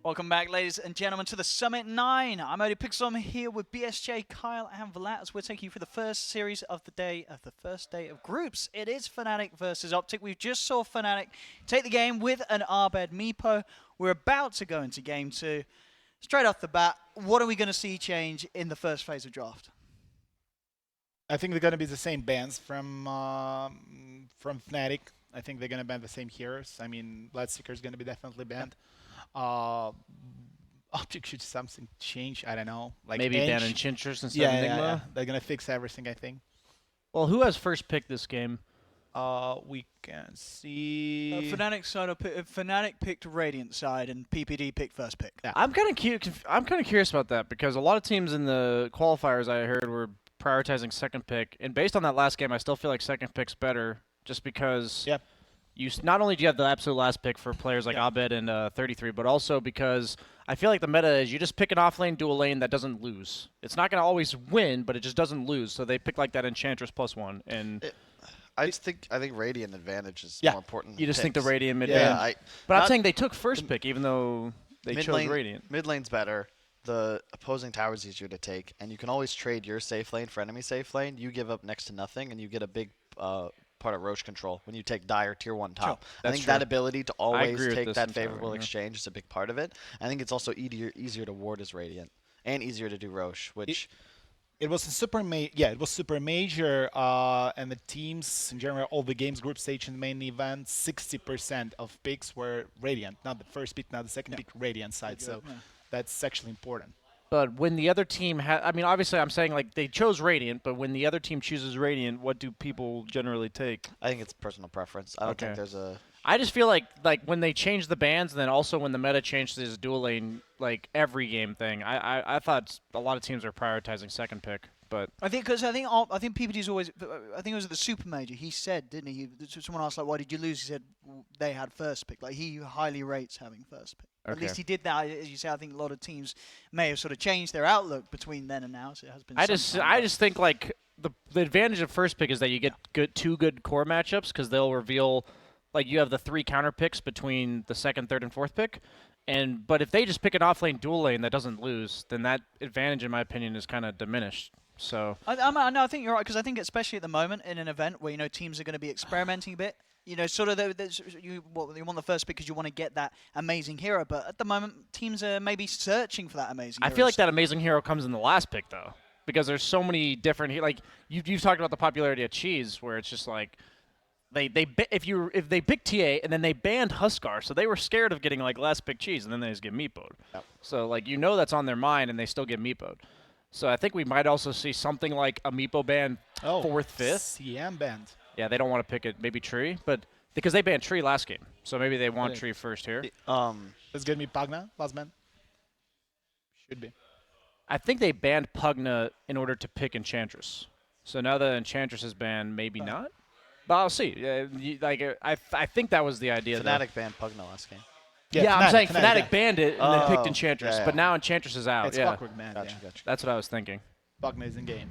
Welcome back, ladies and gentlemen, to the Summit 9. I'm OpTic. I'm here with BSJ, Kyle, and Vlad as we're taking you through the first series of the day of the first day of groups. It is Fnatic versus OpTic. We just saw Fnatic take the game with an Arbed Meepo. We're about to go into game 2. Straight off the bat, what are we going to see change in the first phase of draft? I think they're going to be the same bans from Fnatic. I think they're going to ban the same heroes. I mean, Bloodseeker is going to be definitely banned. OpTic should something change. I don't know. Like maybe ban Enchantress instead of Enigma. Yeah. They're going to fix everything, I think. Well, who has first pick this game? We can see... Fnatic picked Radiant side and PPD picked first pick. Yeah. I'm kind of curious about that because a lot of teams in the qualifiers I heard were prioritizing second pick, and based on that last game, I still feel like second pick's better, just because you not only do you have the absolute last pick for players like Abed and 33, but also because I feel like the meta is you just pick an off-lane dual lane that doesn't lose. It's not going to always win, but it just doesn't lose. So they pick like that Enchantress +1, and I think Radiant advantage is more important. You just think the Radiant mid lane? Yeah, but I'm saying they took first pick even though they chose Radiant. Mid lane's better. The opposing tower is easier to take, and you can always trade your safe lane for enemy safe lane. You give up next to nothing, and you get a big part of Roche control when you take Dire tier 1 top. I think that ability to always take that favorable exchange is a big part of it. I think it's also easier to ward as Radiant and easier to do Roche, which... It was a super major, and the teams in general, all the games, group stage and main event, 60% of picks were Radiant, not the first pick, not the second pick, Radiant side. So that's actually important. But when the other team I mean, obviously I'm saying like they chose Radiant, but when the other team chooses Radiant, what do people generally take? I think it's personal preference. I don't think there's a... I just feel like when they change the bans, and then also when the meta changed to this dual lane, like every game thing, I thought a lot of teams are prioritizing second pick. But I think PPD's always. I think it was at the Super Major. He said, didn't he? Someone asked like, "Why did you lose?" He said they had first pick. Like he highly rates having first pick. At least he did that. As you say, I think a lot of teams may have sort of changed their outlook between then and now. So it has been. I just think like the advantage of first pick is that you get two good core matchups because they'll reveal. Like, you have the 3 counter picks between the second, third, and fourth pick. But if they just pick an off-lane dual lane that doesn't lose, then that advantage, in my opinion, is kind of diminished. So I think you're right, because I think especially at the moment in an event where, teams are going to be experimenting a bit, sort of you want the first pick because you want to get that amazing hero. But at the moment, teams are maybe searching for that amazing hero. I feel like that amazing hero comes in the last pick, though, because there's so many different... Like, you've talked about the popularity of Cheese, where it's just like... If they picked TA and then they banned Huskar, so they were scared of getting like last pick Cheese, and then they just get meepoed. Yep. So like that's on their mind, and they still get meepoed. So I think we might also see something like a meepo ban 4th, 5th. CM banned. Yeah, they don't want to pick it, maybe Tree, but because they banned Tree last game, so maybe they want Tree first here. It's gonna be Pugna last ban. Should be. I think they banned Pugna in order to pick Enchantress. So now that Enchantress is banned, maybe not. But I'll see. I think that was the idea. Fnatic banned Pugna last game. Yeah, I'm saying Fnatic banned it and then picked Enchantress, but now Enchantress is out. It's Clockwork Man. Gotcha. That's what I was thinking. Pugna is in game.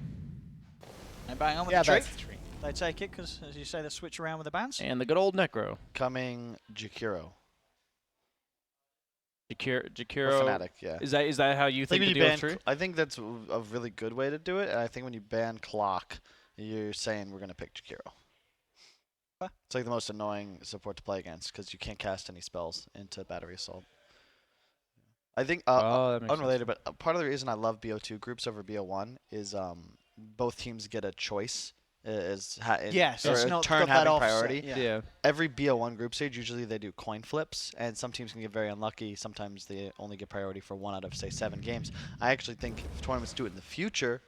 And bang on with the tree. That's the tree. They take it because, as you say, they switch around with the bans. And the good old Necro. Coming Jakiro. Jakiro. Fnatic, yeah. Is that how you think the deal is true? I think that's a really good way to do it. And I think when you ban Clock, you're saying we're going to pick Jakiro. It's like the most annoying support to play against because you can't cast any spells into Battery Assault. I think, unrelated, but part of the reason I love BO2 groups over BO1 is both teams get a choice. It's a turn having priority. Yeah. Every BO1 group stage, usually they do coin flips, and some teams can get very unlucky. Sometimes they only get priority for 1 out of, say, 7 games. I actually think if tournaments do it in the future,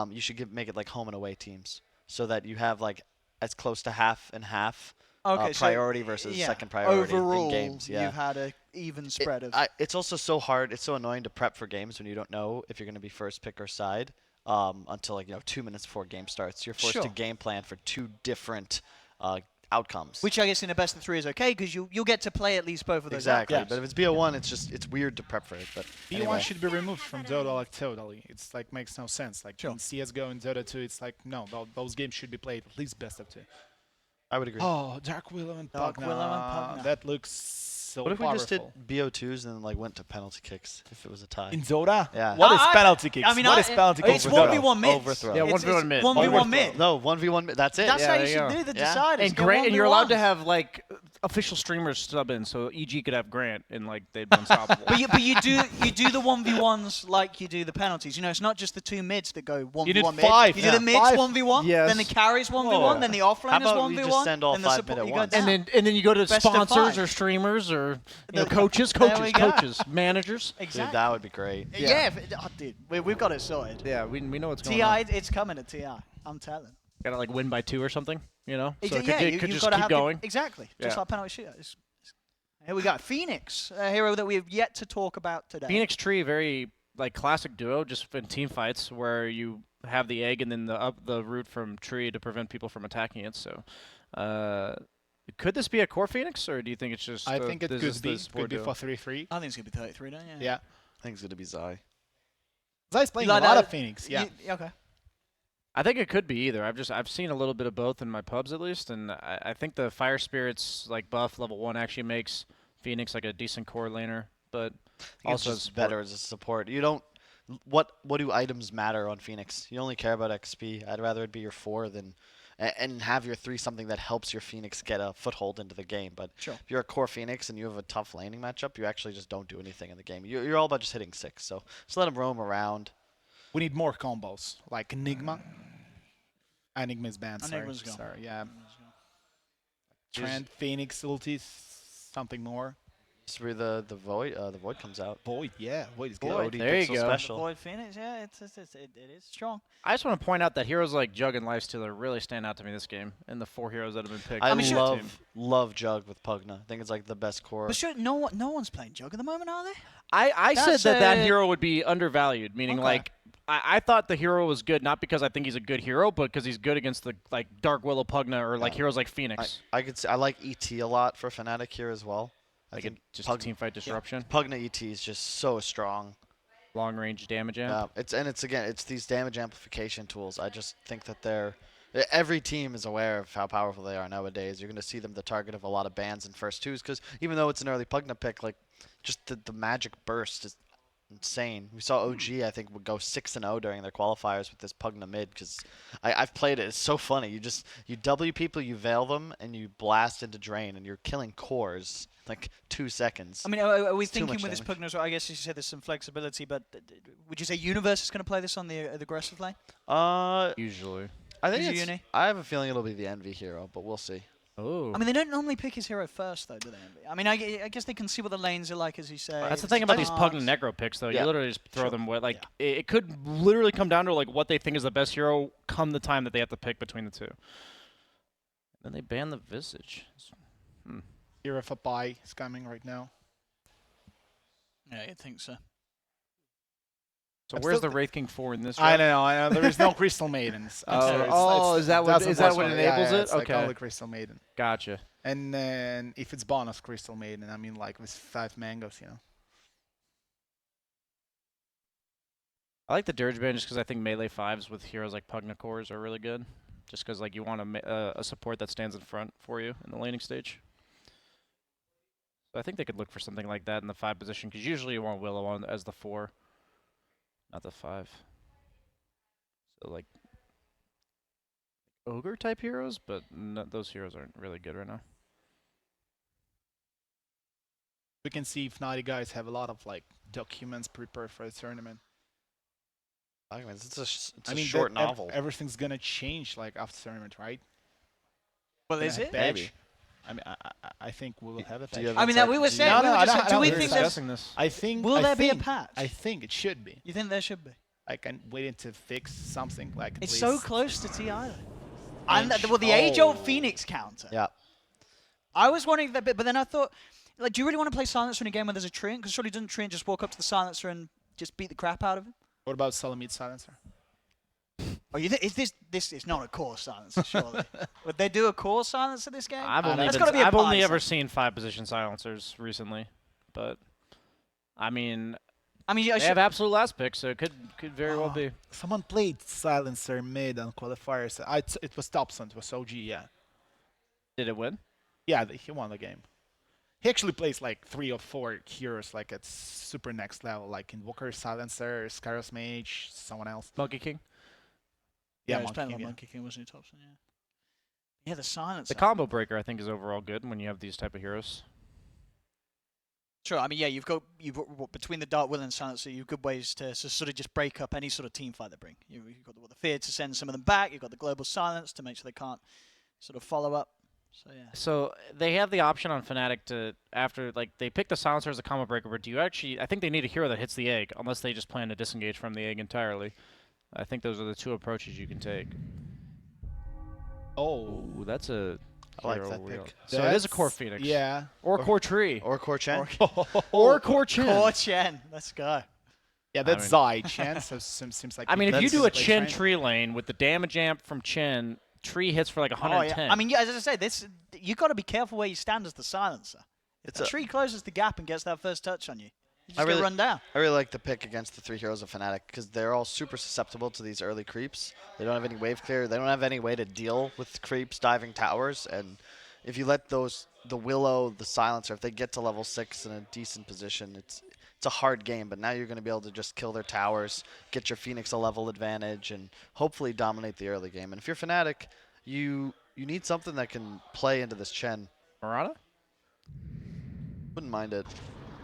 you should make it like home and away teams so that you have like as close to half and half priority versus second priority overall, in games. Yeah. You've had an even spread of... It's also so hard. It's so annoying to prep for games when you don't know if you're going to be first pick or side until 2 minutes before game starts. You're forced to game plan for 2 different outcomes. Which I guess in a best of 3 is okay because you'll get to play at least both of those. Exactly. outcomes. But if it's BO1, it's weird to prep for it. But BO1 anyway. should be removed from Dota like totally. It's like makes no sense. Like in CS:GO and Dota 2, it's like no, those games should be played at least best of 2. I would agree. Oh, Dark Willow and Pugna. That looks so What if we just did powerful. BO2s and then like went to penalty kicks if it was a tie? In Dota? Yeah. What is penalty kicks? I mean, What is penalty kicks? It's for Dota? 1v1 mid. Overthrow. Yeah, It's 1v1 mid. 1v1 mid. No, 1v1. That's it. That's Yeah, how there you you should go. do the Yeah. deciders. And Get Grant, and you're allowed to 1v1s. have like official streamers sub in, so EG could have Grant, and like they'd be unstoppable. But you do the 1v1s like you do the penalties. You know, it's not just the two mids that go 1v1 need mid. 5. You do the mids Five. 1v1, Yes. then the carries 1v1, Whoa. then the How offlaners about we 1v1, just send all then the 5 support mid at you go once? down. and then you go to Best of sponsors 5. or streamers or The- coaches, there coaches, we go. coaches, managers. Dude, Exactly. that would be great. Yeah, dude, we've got it sorted. Yeah, we know what's going TI, on. it's coming at TI. I'm telling. Gotta like win by 2 or something, you know? So Yeah, it could you've just got to keep have going. Exactly, just Yeah. like penalty shooters. Here we go. Phoenix, a hero that we have yet to talk about today. Phoenix Tree, very like classic duo, just in team fights where you have the egg and then the root from tree to prevent people from attacking it. So, could this be a core Phoenix, or do you think it's just? I think it this could is be. the support Could be duo? for 3-3. I think it's going to be 33, don't you? Yeah. I think it's gonna be Zai. Zai's playing like a lot that? of Phoenix. Yeah. Okay. I think it could be either. I've seen a little bit of both in my pubs at least, and I think the Fire Spirits like buff level 1 actually makes Phoenix like a decent core laner, but also as just support. better as a support. You don't. What do items matter on Phoenix? You only care about XP. I'd rather it be your 4 than and have your 3 something that helps your Phoenix get a foothold into the game. But Sure. if you're a core Phoenix and you have a tough laning matchup, you actually just don't do anything in the game. You're all about just hitting 6. So just let them roam around. We need more combos like Enigma. Enigma is banned. Enigma's gone. Sorry. Yeah. Trend, Phoenix, ultis, something more. Just where the void comes out. Void, yeah. Void is good. Void. There you Pixel go. Special. Void Phoenix, yeah, it is strong. I just want to point out that heroes like Jug and Lifestealer really stand out to me this game, and the 4 heroes that have been picked. I mean, sure. love Jug with Pugna. I think it's like the best core. But sure, no one's playing Jug at the moment, are they? I said That's that a- hero would be undervalued, meaning Okay. like I thought the hero was good not because I think he's a good hero, but because he's good against the like Dark Willow Pugna or like heroes like Phoenix. I could say I like ET a lot for Fnatic here as well. I Like think just team fight disruption, Pugna ET is just so strong. long range damage amp. It's these damage amplification tools. I just think that every team is aware of how powerful they are nowadays. You're going to see them the target of a lot of bans in first 2s because even though it's an early Pugna pick, like just the magic burst is insane. We saw OG, I think, would go 6-0 during their qualifiers with this Pugna mid because I've played it. It's so funny. You W people, you veil them, and you blast into drain, and you're killing cores like 2 seconds. I mean, are we It's too thinking much with this damage. Pugna? I guess you said there's some flexibility, but would you say Universe is going to play this on the aggressive lane? Usually. I think Who's it's, Uni? I have a feeling it'll be the Envy hero, but we'll see. Oh. I mean, they don't normally pick his hero first, though, do they? I mean, I guess they can see what the lanes are like, as you say. That's the thing about these Darks. Pugna Necro picks, though. Yeah. You literally just throw Sure. them with like it could literally come down to like what they think is the best hero come the time that they have to pick between the two. Then they ban the Visage. Hero of a Pi is coming right now. Yeah, I think so. So I'm where's still the Wraith King 4 in this? I round? know. There is no Crystal Maidens. I'm Oh, sorry, is that what- doesn't is that work what for me. enables yeah, it? It's like Okay. only Crystal Maiden. Gotcha. And then if it's bonus Crystal Maiden, I mean like with 5 mangoes, you know. I like the Dirge ban just because I think melee 5s with heroes like Pugna cores are really good. Just because like you want a support that stands in front for you in the laning stage. So I think they could look for something like that in the 5 position because usually you want Willow on as the 4, not the 5. So like ogre type heroes, but those heroes aren't really good right now. We can see Fnatic guys have a lot of like documents prepared for the tournament. I mean, it's a I mean, short that novel. Everything's gonna change like after tournament, right? Well, Gonna is have it? badge. Maybe. I mean, I think we will have a Do you patch. have I mean, that we were saying. No, we no, were I just don't- saying, I do we don't think think there's? discussing this. I think. Will I there be a think- patch? I think it should be. You think there should be? I can waiting to fix something like. At It's least. so close to TI. And Inch. well, the age-old Phoenix counter. Yeah. I was wondering that bit, but then I thought, like, do you really want to play Silencer in a game where there's a Treant? Because surely doesn't Treant just walk up to the Silencer and just beat the crap out of him? What about Salamid Silencer? Oh, you think this is not a core Silencer, surely? Would they do a core Silencer this game? I've That's gotta be a I've only party ever set. seen 5 position silencers recently, but I mean I mean, they have absolute last pick, so it could very well be. Someone played Silencer mid on qualifiers. It was Thompson. It was OG. Yeah. Did it win? Yeah, he won the game. He actually plays like 3 or 4 heroes like at super next level, like Invoker, Silencer, Skyros Mage, someone else. Monkey King. Yeah, Yeah, he was playing Monkey King, yeah. Monkey King, wasn't he, Thompson? Yeah. Yeah, the silence. The combo breaker, I think, is overall good when you have these type of heroes. Sure, I mean, yeah, you've got between the Dark Will and Silencer, you've good ways to sort of just break up any sort of team fight they bring. You've got the Fear to send some of them back. You've got the Global Silence to make sure they can't sort of follow up. So yeah. So they have the option on Fnatic to, after, like, they pick the Silencer as a combo breaker, but do you actually, I think they need a hero that hits the egg, unless they just plan to disengage from the egg entirely. I think those are the 2 approaches you can take. Oh, Ooh, that's a I like hero that wheel. pick. So it is a Core Phoenix. Yeah. Or Core Tree. Or Core Chen. Or Core Chen. Core Chen, let's go. Yeah, that's Zai. Chen, so seems like. I mean, if you That's- do a play Chen Trent. tree lane with the damage amp from Chen, Tree hits for like 110. Oh, yeah. I mean, yeah, as I say, this you got to be careful where you stand as the Silencer. If It's the a- tree closes the gap and gets that first touch on you, you just I get really- run down. I really like the pick against the 3 heroes of Fnatic because they're all super susceptible to these early creeps. They don't have any wave clear. They don't have any way to deal with creeps, diving towers, and if you let the Willow, the Silencer, if they get to level 6 in a decent position, it's a hard game. But now you're going to be able to just kill their towers, get your Phoenix a level advantage, and hopefully dominate the early game. And if you're Fnatic, you need something that can play into this Chen. Murata? Wouldn't mind it.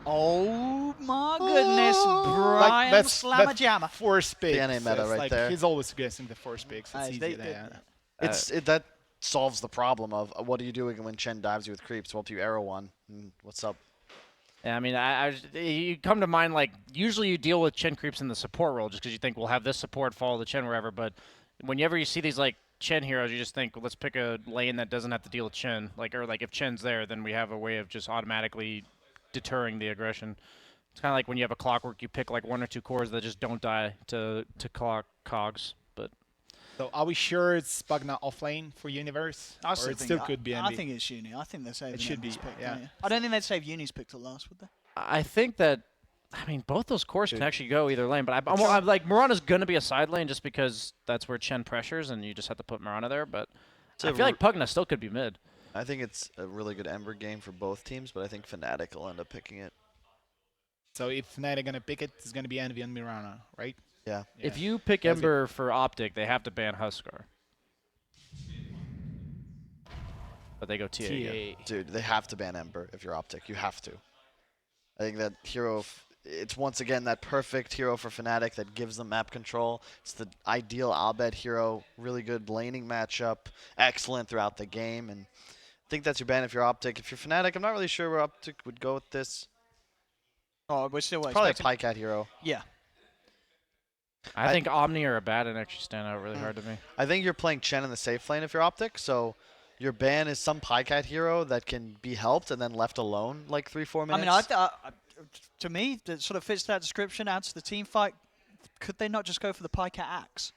Oh my goodness, Brian that's Slamajammer. force picks. DNA meta It's right like there. He's always guessing the force picks. It's easy. That solves the problem of what are you doing when Chen dives you with creeps? Well, if you arrow one, what's up? Yeah, I mean, you come to mind, like, usually you deal with Chen creeps in the support role just because you think we'll have this support follow the Chen wherever, but whenever you see these, like, Chen heroes, you just think, well, let's pick a lane that doesn't have to deal with Chen. Like, if Chen's there, then we have a way of just automatically deterring the aggression. It's kind of like when you have a Clockwork, you pick, like, 1 or 2 cores that just don't die to clock cogs, but... So are we sure it's Pugna offlane for Universe? I Or it still could be I NB? think it's Uni. I think they're saving It should Envy's be, pick, yeah. don't you? I don't think they'd save Uni's pick till last, would they? I think that, I mean, both those cores can actually go either lane, but I'm like, Mirana's going to be a side lane just because that's where Chen pressures, and you just have to put Mirana there, but I feel like Pugna still could be mid. I think it's a really good Ember game for both teams, but I think Fnatic will end up picking it. So if Fnatic gonna pick it, it's gonna be Envy and Mirana, right? Yeah. If you pick That's Ember for OpTic, they have to ban Huskar. But they go TA again. Dude, they have to ban Ember if you're OpTic. You have to. I think that hero, it's once again that perfect hero for Fnatic that gives them map control. It's the ideal Abed hero, really good laning matchup, excellent throughout the game, and I think that's your ban if you're OpTic. If you're Fnatic, I'm not really sure where OpTic would go with this. Oh, we're still Probably a expecting. Pycat hero. Yeah. I think Omni or Abaddon actually stand out really hard to me. I think you're playing Chen in the safe lane if you're OpTic, so your ban is some Pycat hero that can be helped and then left alone like 3-4 minutes. I mean, to me, that sort of fits that description, adds to the team fight. Could they not just go for the Pycat Axe?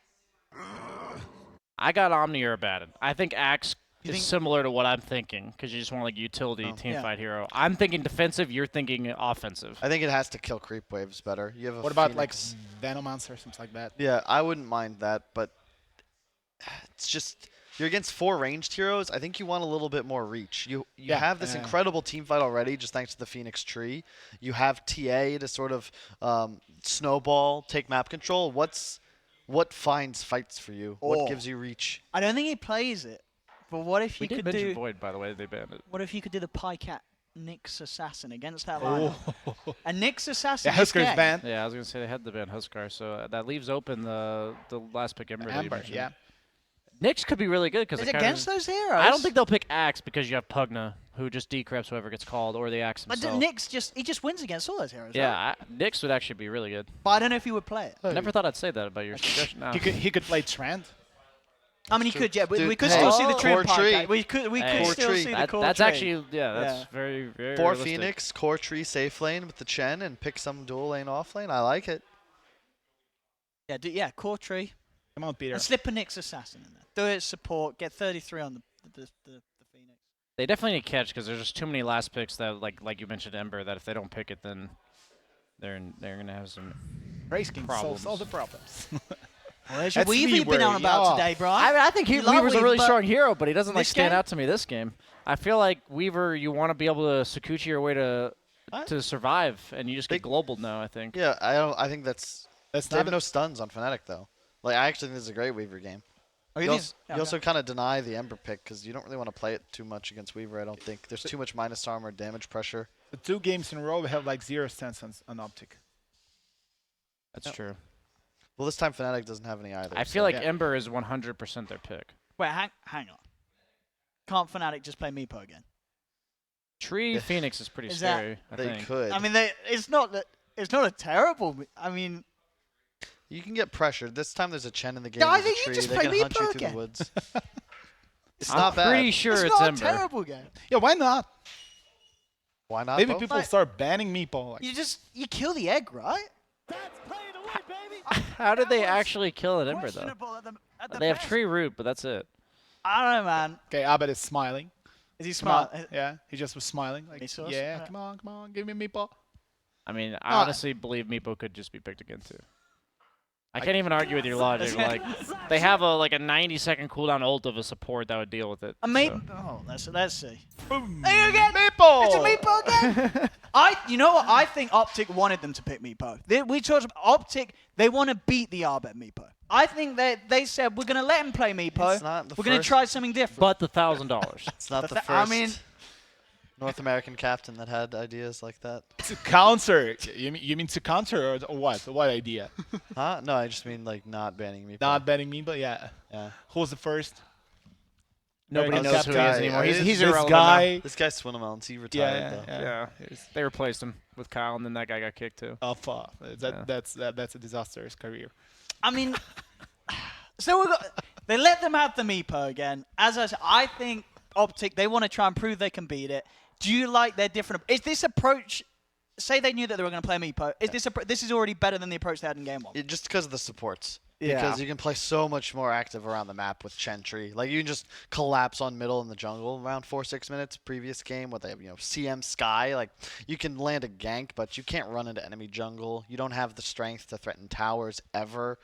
I got Omni or Abaddon. I think Axe You is think- similar to what I'm thinking because you just want like utility team fight hero. I'm thinking defensive. You're thinking offensive. I think it has to kill creep waves better. You have a What about Phoenix. like Venomancer or something like that? Yeah, I wouldn't mind that, but it's just you're against 4 ranged heroes. I think you want a little bit more reach. You have this incredible team fight already, just thanks to the Phoenix tree. You have TA to sort of snowball, take map control. What finds fights for you? What gives you reach? I don't think he plays it. But what if We you did could mention do? Void, by the way. They banned it. What if you could do the Pycat Nyx Assassin against that lineup? A Nyx Assassin. Yeah, Huskar's okay. banned. Yeah, I was gonna say they had the ban Huskar, so that leaves open the last pick Ember. that you Amber, mentioned. yeah. Nyx could be really good because Is it against those heroes? I don't think they'll pick Axe because you have Pugna, who just decrypts whoever gets called, or the Axe But himself. Nyx just wins against all those heroes. Right? Yeah, Nyx would actually be really good. But I don't know if he would play it. Never thought I'd say that about your suggestion. No. He could play Trent. I mean, he could, yeah. But Dude, we could hey, still see the core Trim tree. Pycat. We could Hey, still tree. see the That, core that's tree. actually, that's Yeah. very, very 4 realistic. Phoenix, core tree, safe lane with the Chen, and pick some dual lane off lane. I like it. Yeah, core tree. Come on, Peter. And slip a Nyx Assassin in there. Do it support. Get 33 on the Phoenix. They definitely need catch because there's just too many last picks that, like you mentioned, Ember, that if they don't pick it, then they're gonna have some Race King problems. solves all the problems. Well, there's your That's Weaver you've been Weaver, on about yeah. today, Brian. I think You like Weaver's a really Weaver, strong hero, but he doesn't like this stand game? out to me this game. I feel like Weaver, you want to be able to Sakuchi your way to survive, and you just get global now, I think. Yeah, I think that's they not have no stuns on Fnatic though. Like I actually think this is a great Weaver game. You also kind of deny the Ember pick because you don't really want to play it too much against Weaver. I don't think there's too much minus armor, damage pressure. The 2 games in a row we have like 0 stance on OpTic. That's true. Well, this time Fnatic doesn't have any either. I feel like Ember is 100% their pick. Wait, hang on. Can't Fnatic just play Meepo again? Tree Phoenix is pretty scary. I they think. could. I mean, it's not a terrible. I mean, you can get pressured. This time there's a Chen in the game. Yeah, I there's a think you tree. just They play can hunt you Meepo through the again. woods. It's I'm not bad. pretty sure it's it's not Ember. a terrible game. Yeah, why not? Why not? Maybe both? people start banning Meepo. Like, You kill the egg, right? How did they actually kill an Ember, though? Questionable at the They have best. tree root, but that's it. I don't know, man. okay, Abed is smiling. Is he Come on. smart? Yeah, he just was smiling. Like, Mesos? yeah, Yeah. come on, give me Meepo. I mean, I honestly believe Meepo could just be picked again, too. I can't even argue with your logic. Like, they have a 90-second cooldown ult of a support that would deal with it. Maybe. so. Oh, let's see. Boom. There you go. Meepo! It's a Meepo again. You know what? I think OpTic wanted them to pick Meepo. We talked about OpTic. They want to beat the Arbet Meepo. I think they said we're going to let him play Meepo. It's not the We're going to first- try something different. But the $1,000. It's not the first I mean, North American captain that had ideas like that. To counter. You mean to counter or what? What idea? Huh? No, I just mean like not banning me. Not banning Meepo? Yeah. Yeah. Who was the first? Nobody American knows who he is captain. anymore. Yeah, He's this irrelevant guy. This guy's Swinamelons. He retired Yeah, though. now. Yeah. They replaced him with Kyle, and then that guy got kicked, too. Oh, fuck. That's a disastrous career. I mean, so they let them have the Meepo again. As I said, I think OpTic, they want to try and prove they can beat it. Do you like their different? Is this approach? Say they knew that they were going to play Meepo. Is this is already better than the approach they had in game 1? Just because of the supports. Yeah. Because you can play so much more active around the map with Chentry. Like you can just collapse on middle in the jungle around 4-6 minutes. Previous game, what they have, CM Sky. Like you can land a gank, but you can't run into enemy jungle. You don't have the strength to threaten towers ever.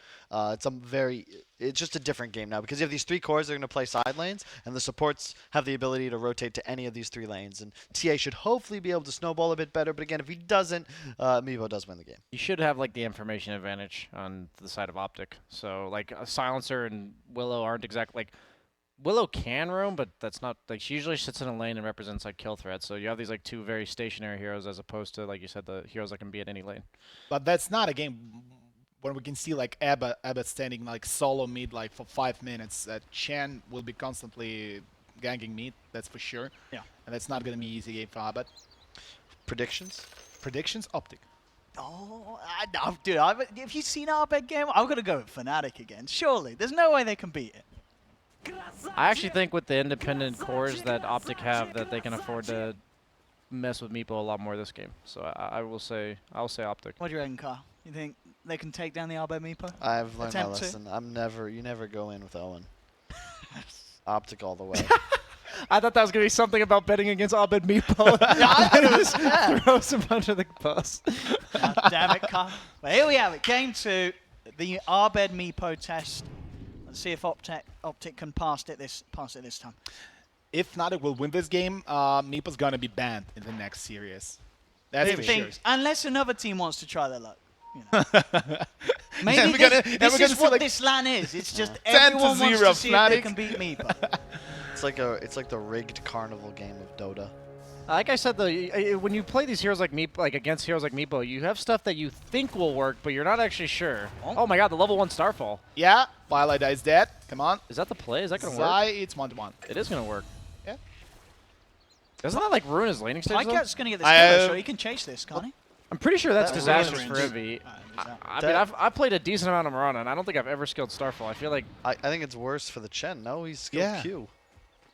It's just a different game now because you have these 3 cores that are going to play side lanes, and the supports have the ability to rotate to any of these 3 lanes. And TA should hopefully be able to snowball a bit better. But again, if he doesn't, Meepo does win the game. You should have the information advantage on the side of OpTic. So a Silencer and Willow aren't exactly Willow can roam, but that's not she usually sits in a lane and represents kill threats. So you have these 2 very stationary heroes as opposed to like you said the heroes that can be at any lane. But that's not a game when we can see Abed standing solo mid for 5 minutes. Chen will be constantly ganking mid, that's for sure. Yeah. And that's not gonna be easy game for Abed. Predictions? Predictions, OpTic. Oh, dude! If you've seen our bed game, I'm gonna go with Fnatic again. Surely, there's no way they can beat it. I actually think with the independent cores that OpTic have that they can afford to mess with Meepo a lot more this game. So I'll say OpTic. What do you reckon, Carl? You think they can take down the Arbet Meepo? I've learned my Attempt to. lesson. You never go in with Owen. OpTic all the way. I thought that was going to be something about betting against Abed Meepo. I thought it was Throws him under the bus. God damn it, Carl. Well, here we have it. Game 2, the Arbed Meepo test. Let's see if OpTic can pass it this time. If Fnatic will win this game, Meepo's gonna be banned in the next series. That's for sure. Unless another team wants to try their luck. Maybe And we're gonna this see, is what like, this LAN is. It's just 10 to everyone wants 0 to see if they Fnatic. can beat Meepo. It's like the rigged carnival game of Dota. Like I said, though, when you play these heroes against heroes like Meepo, you have stuff that you think will work, but you're not actually sure. Oh my god, the level 1 Starfall. Yeah, Twilight is dead. Come on. Is that the play? Is that going to work? Zai, it's 1-1. It is going to work. Yeah. Doesn't that ruin his laning stage, though? Tycat's going to get this kill, so he can chase this, can't he? I'm pretty sure that's That disastrous for ruins- Envy. I That- mean, I've played a decent amount of Mirana, and I don't think I've ever skilled Starfall. I feel like... I think it's worse for the Chen. No, he's skilled Yeah. Q.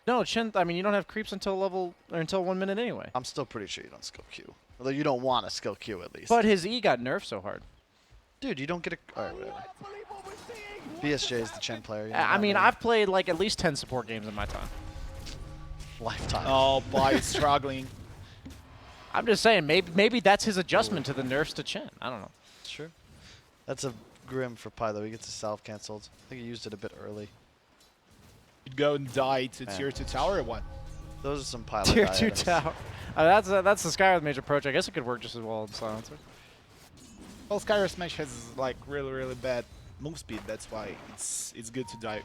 No, Chen, I mean, you don't have creeps until 1 minute anyway. I'm still pretty sure you don't skill Q. Although you don't want to skill Q at least. But his E got nerfed so hard. Dude, you don't get a... Alright, whatever. BSJ is the Chen player. I mean, I've played at least 10 support games in my time. Lifetime. Oh, boy, he's struggling. I'm just saying, maybe that's his adjustment to the nerfs to Chen. I don't know. Sure. That's a grim for Pi though. He gets his salve cancelled. I think he used it a bit early. You'd go and die to tier 2 tower or what? Those are some Pi Tier 2 tower. That's the Skyward Mage approach. I guess it could work just as well in Silencer. Well, Skyward Mage has like really bad move speed. That's why it's good to die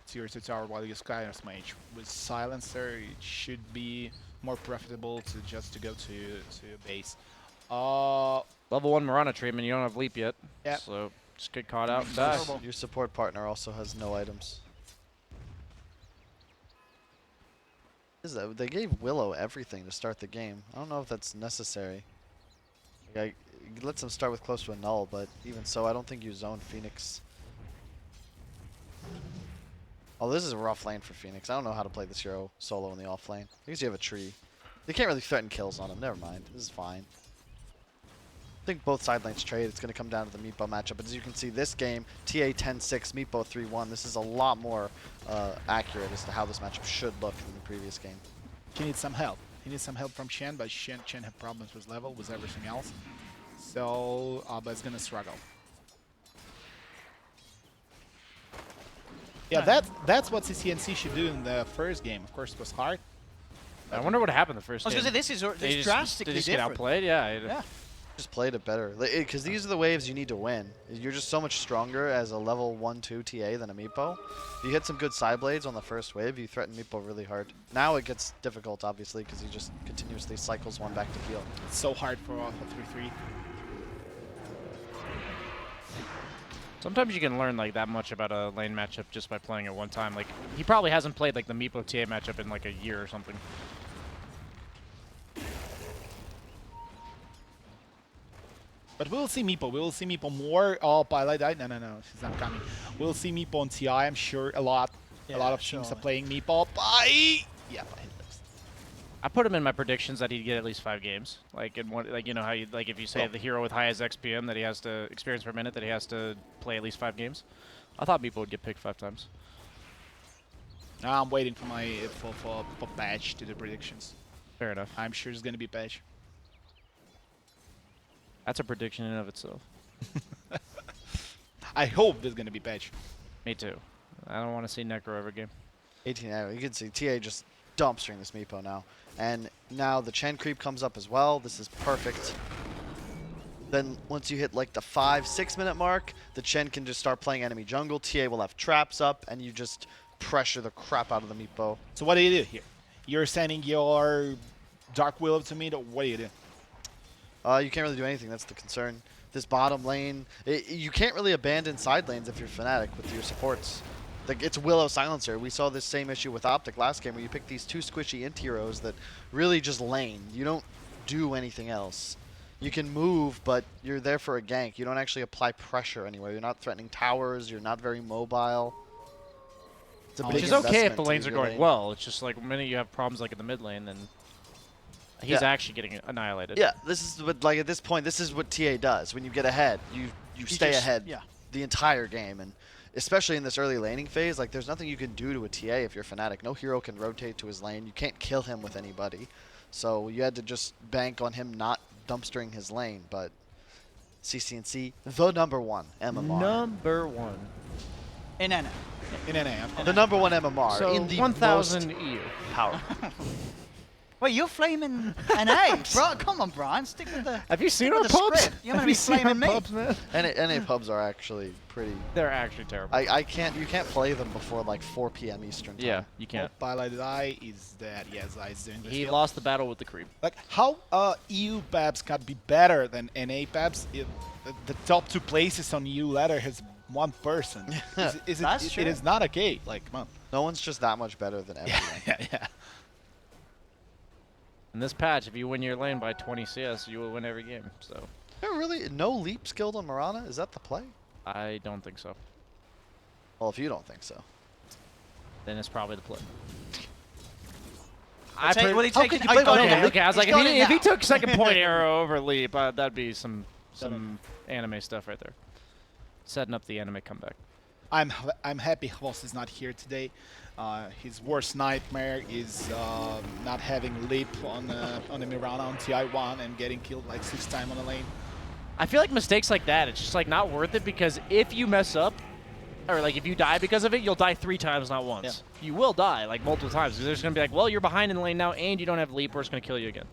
tier 2 tower while you Skyward Mage. With Silencer, it should be more profitable to go to base. Level 1 Mirana treatment. You don't have leap yet. Yep. So just get caught out and die. Your support partner also has no items. What is that? They gave Willow everything to start the game. I don't know if that's necessary. Like, it lets them start with close to a null, but even so, I don't think you zone Phoenix. Oh, this is a rough lane for Phoenix. I don't know how to play this hero solo in the off lane. I guess you have a tree. You can't really threaten kills on him. Never mind. This is fine. I think both side lanes trade. It's going to come down to the Meepo matchup. But as you can see, this game, TA 10-6, Meepo 3-1. This is a lot more accurate as to how this matchup should look than the previous game. He needs some help. He needs some help from Shen, but Shen had problems with level, with everything else. So, but it's going to struggle. Yeah, that's what CCNC should do in the first game. Of course, it was hard. I wonder what happened the first I was game. going to say, this is drastically Did he just different. get outplayed? Yeah. Yeah. Just played it better. Because these are the waves you need to win. You're just so much stronger as a level 1-2 TA than a Meepo. You hit some good side blades on the first wave, you threaten Meepo really hard. Now it gets difficult, obviously, because he just continuously cycles one back to heal. It's so hard for 3-3. Sometimes you can learn like that much about a lane matchup just by playing it one time. Like he probably hasn't played like the Meepo TA matchup in like a year or something. But we'll see Meepo. We will see Meepo more. Oh, Pilot died. No, she's not coming. We'll see Meepo on TI, I'm sure, a lot. Yeah, a lot of teams are playing Meepo. Bye! Yeah, Pi lives. I put him in my predictions that he'd get at least 5 games. Like in one, like you know how you like if you say the hero with highest XPM that he has to experience per minute that he has to play at least 5 games. I thought Meepo would get picked 5 times. Now I'm waiting for my for patch to the predictions. Fair enough. I'm sure it's gonna be patch. That's a prediction in and of itself. I hope there's gonna be patch. Me too. I don't want to see Necro every game. 18 arrow. You can see TA just dumpstering this Meepo now. And now the Chen creep comes up as well. This is perfect. Then once you hit like the 5-6 minute mark, the Chen can just start playing enemy jungle. TA will have traps up, and you just pressure the crap out of the Meepo. So what do you do here? You're sending your Dark Willow to me. What do you do? You can't really do anything. That's the concern. This bottom lane, you can't really abandon side lanes if you're Fnatic with your supports. Like it's Willow Silencer. We saw this same issue with OpTic last game where you pick these 2 squishy int heroes that really just lane. You don't do anything else. You can move, but you're there for a gank. You don't actually apply pressure anywhere. You're not threatening towers. You're not very mobile. It's a big Which is okay if investment the to lanes are your going lane. well. It's just like the minute you have problems like in the mid lane, then he's Yeah. actually getting annihilated. Yeah, this is what, like, at this point, this is what TA does. When you get ahead, you stay ahead the entire game. And especially in this early laning phase, like, there's nothing you can do to a TA if you're Fnatic. No hero can rotate to his lane. You can't kill him with anybody. So you had to just bank on him not dumpstering his lane. But CCNC, the #1 MMR. Number 1. In NA. In NA. The #1 MMR So in the 1,000 most EU. powerful. Wait, you're flaming NA, bro? Come on, Brian. Stick with the. Have you seen With our the pubs? script. You're gonna Have be you seen our flaming me. pubs, man? NA pubs are actually pretty. They're actually terrible. You can't play them before like 4 p.m. Eastern time. Yeah, you can't. Pilot Eye is dead. Yes, Eye is doing this. He kill. lost the battle with the creep. Like how EU PABs can be better than NA PABs if the top 2 places on EU ladder has 1 person. That's true. It is not okay. Like, come on. No one's just that much better than everyone. Yeah. In this patch, if you win your lane by 20 CS, you will win every game. So There really no leap skilled on Mirana? Is that the play? I don't think so. Well, if you don't think so. Then it's probably the play. What are you How taking? could you play got one it. Okay, okay. I was He's like, got it if he now. took second point arrow over leap, that'd be some anime stuff right there. Setting up the anime comeback. I'm happy Hvoss is not here today. His worst nightmare is not having leap on the Mirana on TI1 and getting killed like 6 times on the lane. I feel like mistakes like that, it's just like not worth it because if you mess up, or like if you die because of it, you'll die 3 times, not once. Yeah. You will die like multiple times. There's going to be like, well, you're behind in the lane now and you don't have leap or it's going to kill you again.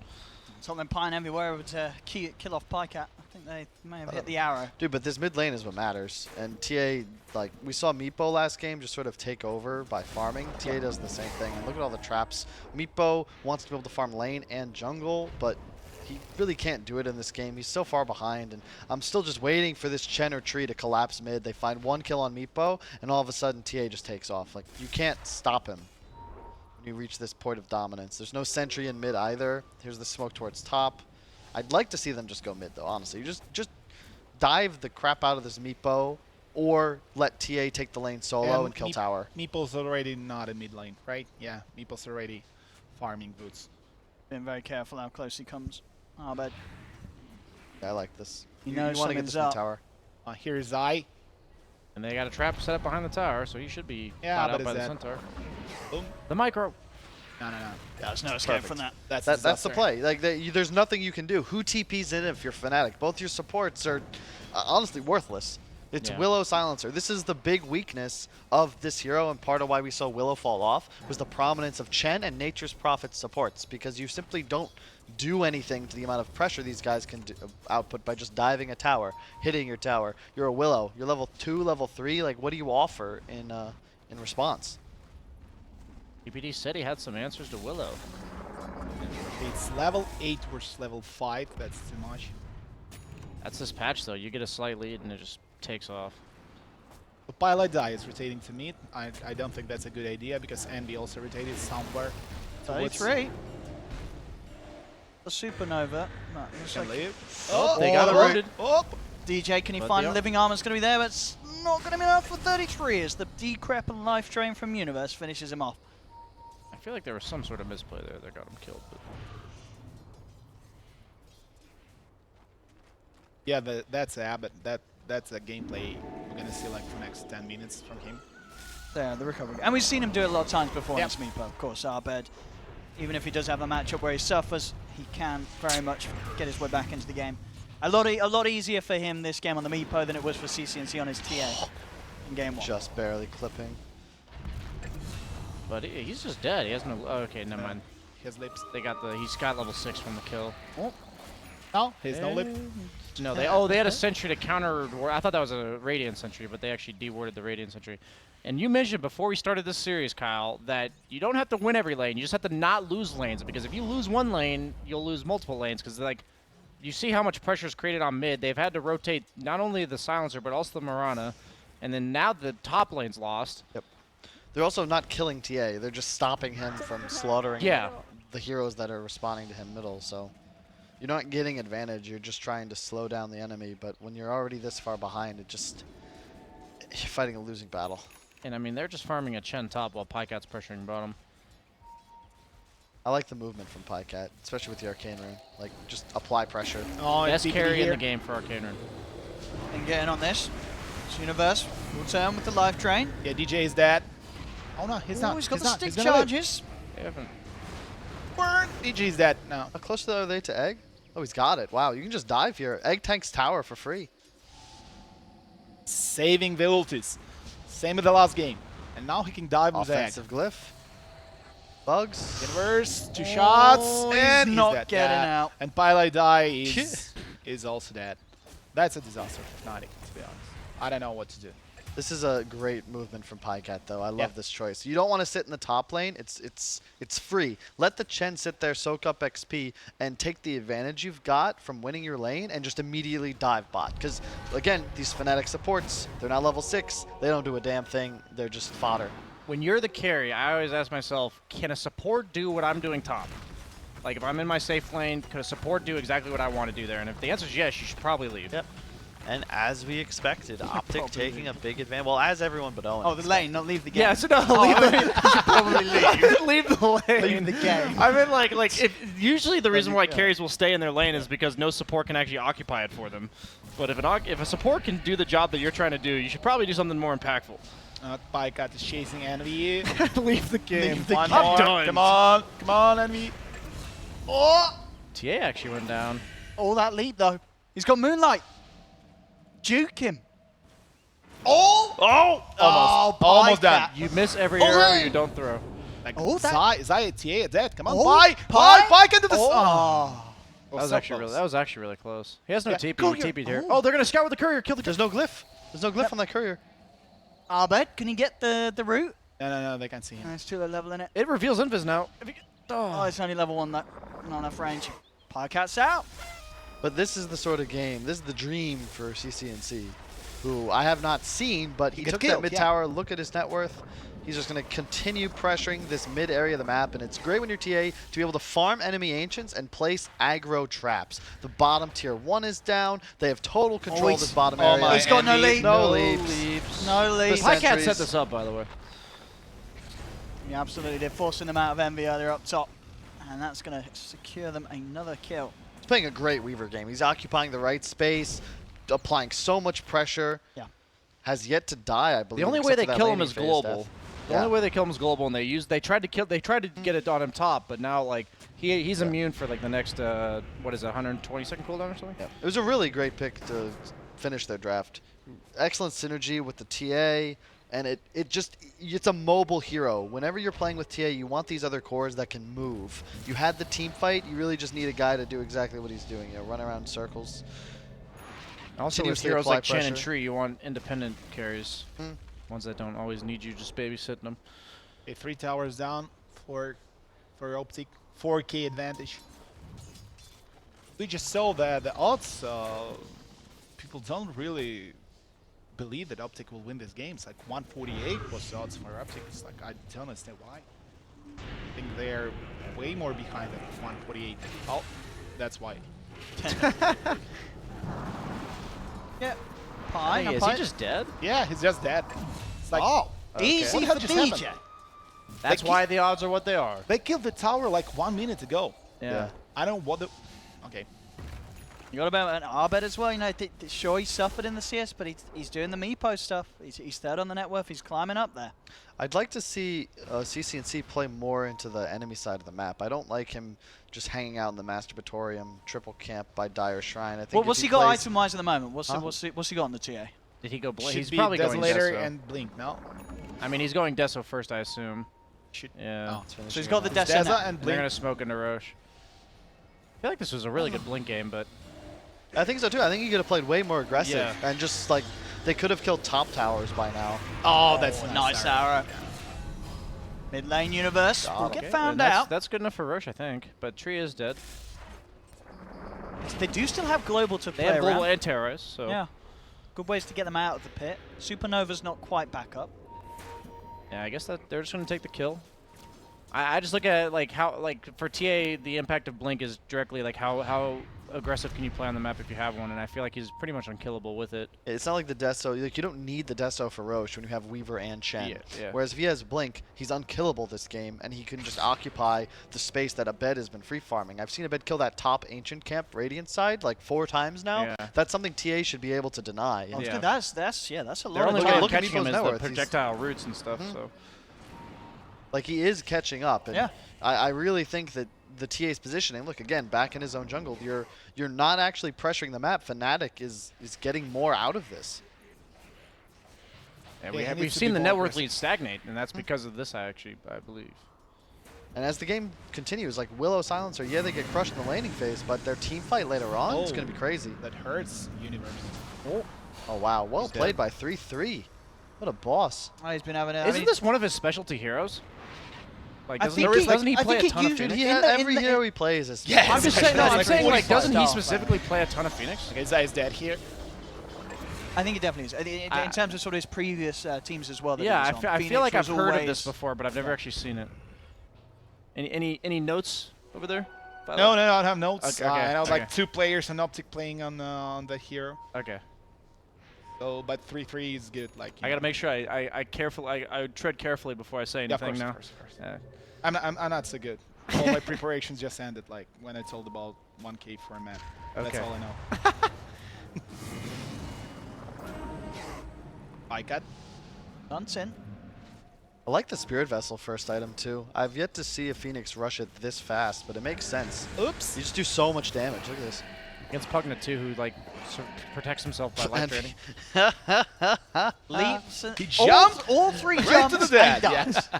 Something Pine everywhere would kill off Pycat. I think they may have hit the arrow. Dude, but this mid lane is what matters. And TA, like, we saw Meepo last game just sort of take over by farming. TA does the same thing. And look at all the traps. Meepo wants to be able to farm lane and jungle, but he really can't do it in this game. He's so far behind, and I'm still just waiting for this Chen or Tree to collapse mid. They find 1 kill on Meepo, and all of a sudden TA just takes off. Like, you can't stop him when you reach this point of dominance. There's no sentry in mid either. Here's the smoke towards top. I'd like to see them just go mid, though, honestly. You just dive the crap out of this Meepo, or let TA take the lane solo and kill tower. Meeple's already not in mid lane, right? Yeah, Meeple's already farming boots. Being very careful how close he comes. Oh, but Yeah, I like this. You You know want to get something's this mid up. tower. Here's I. And they got a trap set up behind the tower, so he should be Yeah, caught but out by is the that- centaur. Boom. The micro. No. there's no escape Perfect. from that. That's That's the disaster. play. Like, there's nothing you can do. Who TPs in if you're Fnatic? Both your supports are honestly worthless. It's Yeah. Willow Silencer. This is the big weakness of this hero, and part of why we saw Willow fall off was the prominence of Chen and Nature's Prophet supports, because you simply don't do anything to the amount of pressure these guys can output by just diving a tower, hitting your tower. You're a Willow. You're level 2, level 3. Like, what do you offer in response? PPD said he had some answers to Willow. It's level 8 versus level 5. That's too much. That's this patch, though. You get a slight lead, and it just takes off. The pilot die is rotating to mid. I don't think that's a good idea because Envy also rotated somewhere. So what's- 33. The supernova. No, looks Can like leave. Oh, they got it rooted. Oh. DJ, can he But find they are- living armor's going to be there? But it's not going to be enough for 33 as the decrep and life drain from Universe finishes him off. I feel like there was some sort of misplay there that got him killed. But Yeah, that's a habit. That's a gameplay we're gonna see like for next 10 minutes from him. There, the recovery. And we've seen him do it a lot of times before Yep. against Meepo, of course. Arbed, even if he does have a matchup where he suffers, he can very much get his way back into the game. A lot easier for him this game on the Meepo than it was for CCNC on his TA in game 1. Just barely clipping. But he's just dead. He has no. Oh, okay, never mind. He has lips. They got the. He's got level 6 from the kill. No, he has no lip. No, they had a sentry to counter. I thought that was a Radiant sentry, but they actually dewarded the Radiant sentry. And you mentioned before we started this series, Kyle, that you don't have to win every lane. You just have to not lose lanes, because if you lose one lane, you'll lose multiple lanes. Because like, you see how much pressure is created on mid. They've had to rotate not only the silencer but also the Mirana, and then now the top lane's lost. Yep. They're also not killing TA. They're just stopping him from slaughtering Yeah. the heroes that are responding to him middle. So you're not getting advantage. You're just trying to slow down the enemy. But when you're already this far behind, you're fighting a losing battle. And I mean, they're just farming a Chen top while Pycat's pressuring bottom. I like the movement from Pycat, especially with the Arcane Rune. Like, just apply pressure. Oh, Best it's carry in here. the game for Arcane Rune. And getting on this. It's Universe will turn with the life drain. Yeah, DJ is dead. Oh no, he's not. He's got the not. stick He's gonna live. charges. They haven't. Burn. DJ's dead. No. How close are they to Egg? Oh, he's got it. Wow, you can just dive here. Egg tanks tower for free. Saving the ultis. Same with the last game. And now he can dive with Egg. Offensive glyph. Bugs. Inverse, 2 shots, he's and he's not dead. getting Yeah. out. And Pilot Die is also dead. That's a disaster for Fnatic, to be honest. I don't know what to do. This is a great movement from Pycat, though. I love Yeah. this choice. You don't want to sit in the top lane. It's free. Let the Chen sit there, soak up XP, and take the advantage you've got from winning your lane and just immediately dive bot. Because, again, these Fnatic supports, they're not level 6. They don't do a damn thing. They're just fodder. When you're the carry, I always ask myself, can a support do what I'm doing top? Like, if I'm in my safe lane, could a support do exactly what I want to do there? And if the answer is yes, you should probably leave. Yep. And as we expected, OpTic Probably taking a big advantage. Well, as everyone but Owen. Oh, the lane, not leave the game. Yeah, so no, leave the leave the lane. Leave the game. I mean, like if usually the reason why yeah. carries will stay in their lane is because no support can actually occupy it for them. But if a support can do the job that you're trying to do, you should probably do something more impactful. Pycat is chasing Envy. Leave the game. Leave the I'm game. done. Come on, Envy. Oh! TA actually went down. All that leap, though. He's got Moonlight. juke him. Oh! Almost done. You miss every arrow you don't throw. Like, Oh, Zai TA dead. Come on, Oh, Pi can do this. That was actually really close. He has no TP. Go He here. TP'd here. Oh. Oh, they're gonna scout with the courier. Kill the. There's no glyph. There's no glyph on that courier. Abed, can he get the route? No, they can't see him. It's too low level in it. It reveals invis now. Oh, it's only level 1 though. Not enough range. Pycat's out. But this is the sort of game, this is the dream for CCNC, who I have not seen, but he got took killed, that mid tower, look at his net worth. He's just going to continue pressuring this mid area of the map, and it's great when you're TA to be able to farm enemy ancients and place aggro traps. The bottom tier 1 is down. They have total control of this bottom area. my He's got no lead. No leaps. No lead. The I can't sentries. set this up, by the way. Yeah, absolutely. They're forcing them out of Envy earlier up top. And that's going to secure them another kill. He's playing a great Weaver game. He's occupying the right space, applying so much pressure. Yeah. Has yet to die, I believe. The only way except they for that kill him laning is phase global. death. The only way they kill him is global, and they tried to get it on him top, but now like he's immune for like the next 120 second cooldown or something. Yeah. It was a really great pick to finish their draft. Excellent synergy with the TA, and it's a mobile hero. Whenever you're playing with TA, you want these other cores that can move. You had the team fight, you really just need a guy to do exactly what he's doing, run around in circles. Also, with Continuously heroes apply like Chen and pressure. Tree, you want independent carries, ones that don't always need you just babysitting them. Okay, 3 towers down for OpTic. 4K advantage. We just saw that the odds. People don't really believe that OpTic will win this game. It's like 148 was the odds for OpTic. It's like I don't understand why. I think they're way more behind at 148. Oh, that's why. Yeah. Hey, is he just dead? Yeah, he's just dead. It's like, Easy What for the hell just DJ. happened? That's They why the odds are what they are. They killed the tower like 1 minute ago. Yeah. I don't know what the. Okay. You got about an Arbed as well. You know, sure he suffered in the CS, but he's doing the Meepo stuff. He's third on the net worth. He's climbing up there. I'd like to see CCNC play more into the enemy side of the map. I don't like him just hanging out in the Masturbatorium, triple camp by Dire Shrine. I think What's he got item-wise at the moment? What's he got on the TA? Did he go blink? Should He's be probably going Desolator Deso. and Blink, no? I mean, he's going Deso first, I assume. Should. Yeah. Oh, So he's got the Deso Deza now. and And they're Blink. gonna smoke into Roche. I feel like this was a really good blink game, but I think so too. I think he could have played way more aggressive Yeah. and just like they could have killed top towers by now. Oh, that's Nice arrow. Mid lane universe. We'll get okay, found and that's, out. That's good enough for Roche, I think. But Tree is dead. They do still have global to They play have global around. and terrorists, so Yeah. Good ways to get them out of the pit. Supernova's not quite back up. yeah, I guess that they're just gonna take the kill. I just look at it like how for TA the impact of blink is directly like how aggressive can you play on the map if you have one, and I feel like he's pretty much unkillable with it. It's not like the Deso. Like you don't need the Deso for Roche when you have Weaver and Chen. Yeah. Whereas if he has Blink, he's unkillable this game, and he can just occupy the space that Abed has been free farming. I've seen Abed kill that top ancient camp Radiant side like 4 times now. Yeah. That's something TA should be able to deny. Oh, Yeah. that's a Their lot only of way time. of look at catching him Meepo's is net the worth. He's- projectile roots and stuff. Mhm. So Like he is catching up. And Yeah. I really think that the TA's positioning. Look again, back in his own jungle. You're not actually pressuring the map. Fnatic is getting more out of this. yeah, Yeah, he we've needs to seen be the more network aggressive. lead stagnate, and that's because of this. I believe. And as the game continues, like Willow Silencer, yeah, they get crushed in the laning phase, but their team fight later on is going to be crazy. That hurts Universe. Oh wow, well He's played dead. by 3-3. What a boss. Oh, he's been having. Isn't this one of his specialty heroes? Like, I doesn't, think doesn't he I play a think ton of usually- Phoenix? He In the- every in the- hero he plays is. Yes. I'm just saying. No, I'm Like saying like, 45 doesn't he style. specifically play a ton of Phoenix? Okay, Zai is dead here. I think it definitely is. In terms of sort of his previous teams as well. That Yeah, he I was on. feel like Phoenix I've was heard of always- this before, but I've never actually seen it. Any notes over there? Violet? No, I don't have notes. Okay, I know okay. like 2 players and OpTic playing on that hero. Okay. So, but 3-3 is good. Like I gotta make sure I carefully I tread carefully before I say Yeah, of anything course, now. of course, of course. Yeah. I'm not so good. All my preparations just ended like when I told about 1K for a map. That's Okay. all I know. I got. Nonsense. I like the Spirit Vessel first item too. I've yet to see a Phoenix rush it this fast, but it makes sense. Oops. You just do so much damage. Look at this. Against Pugna too, who like protects himself by life draining. Leaps. He jumped all three right jumps to the dead. and dies. Yeah.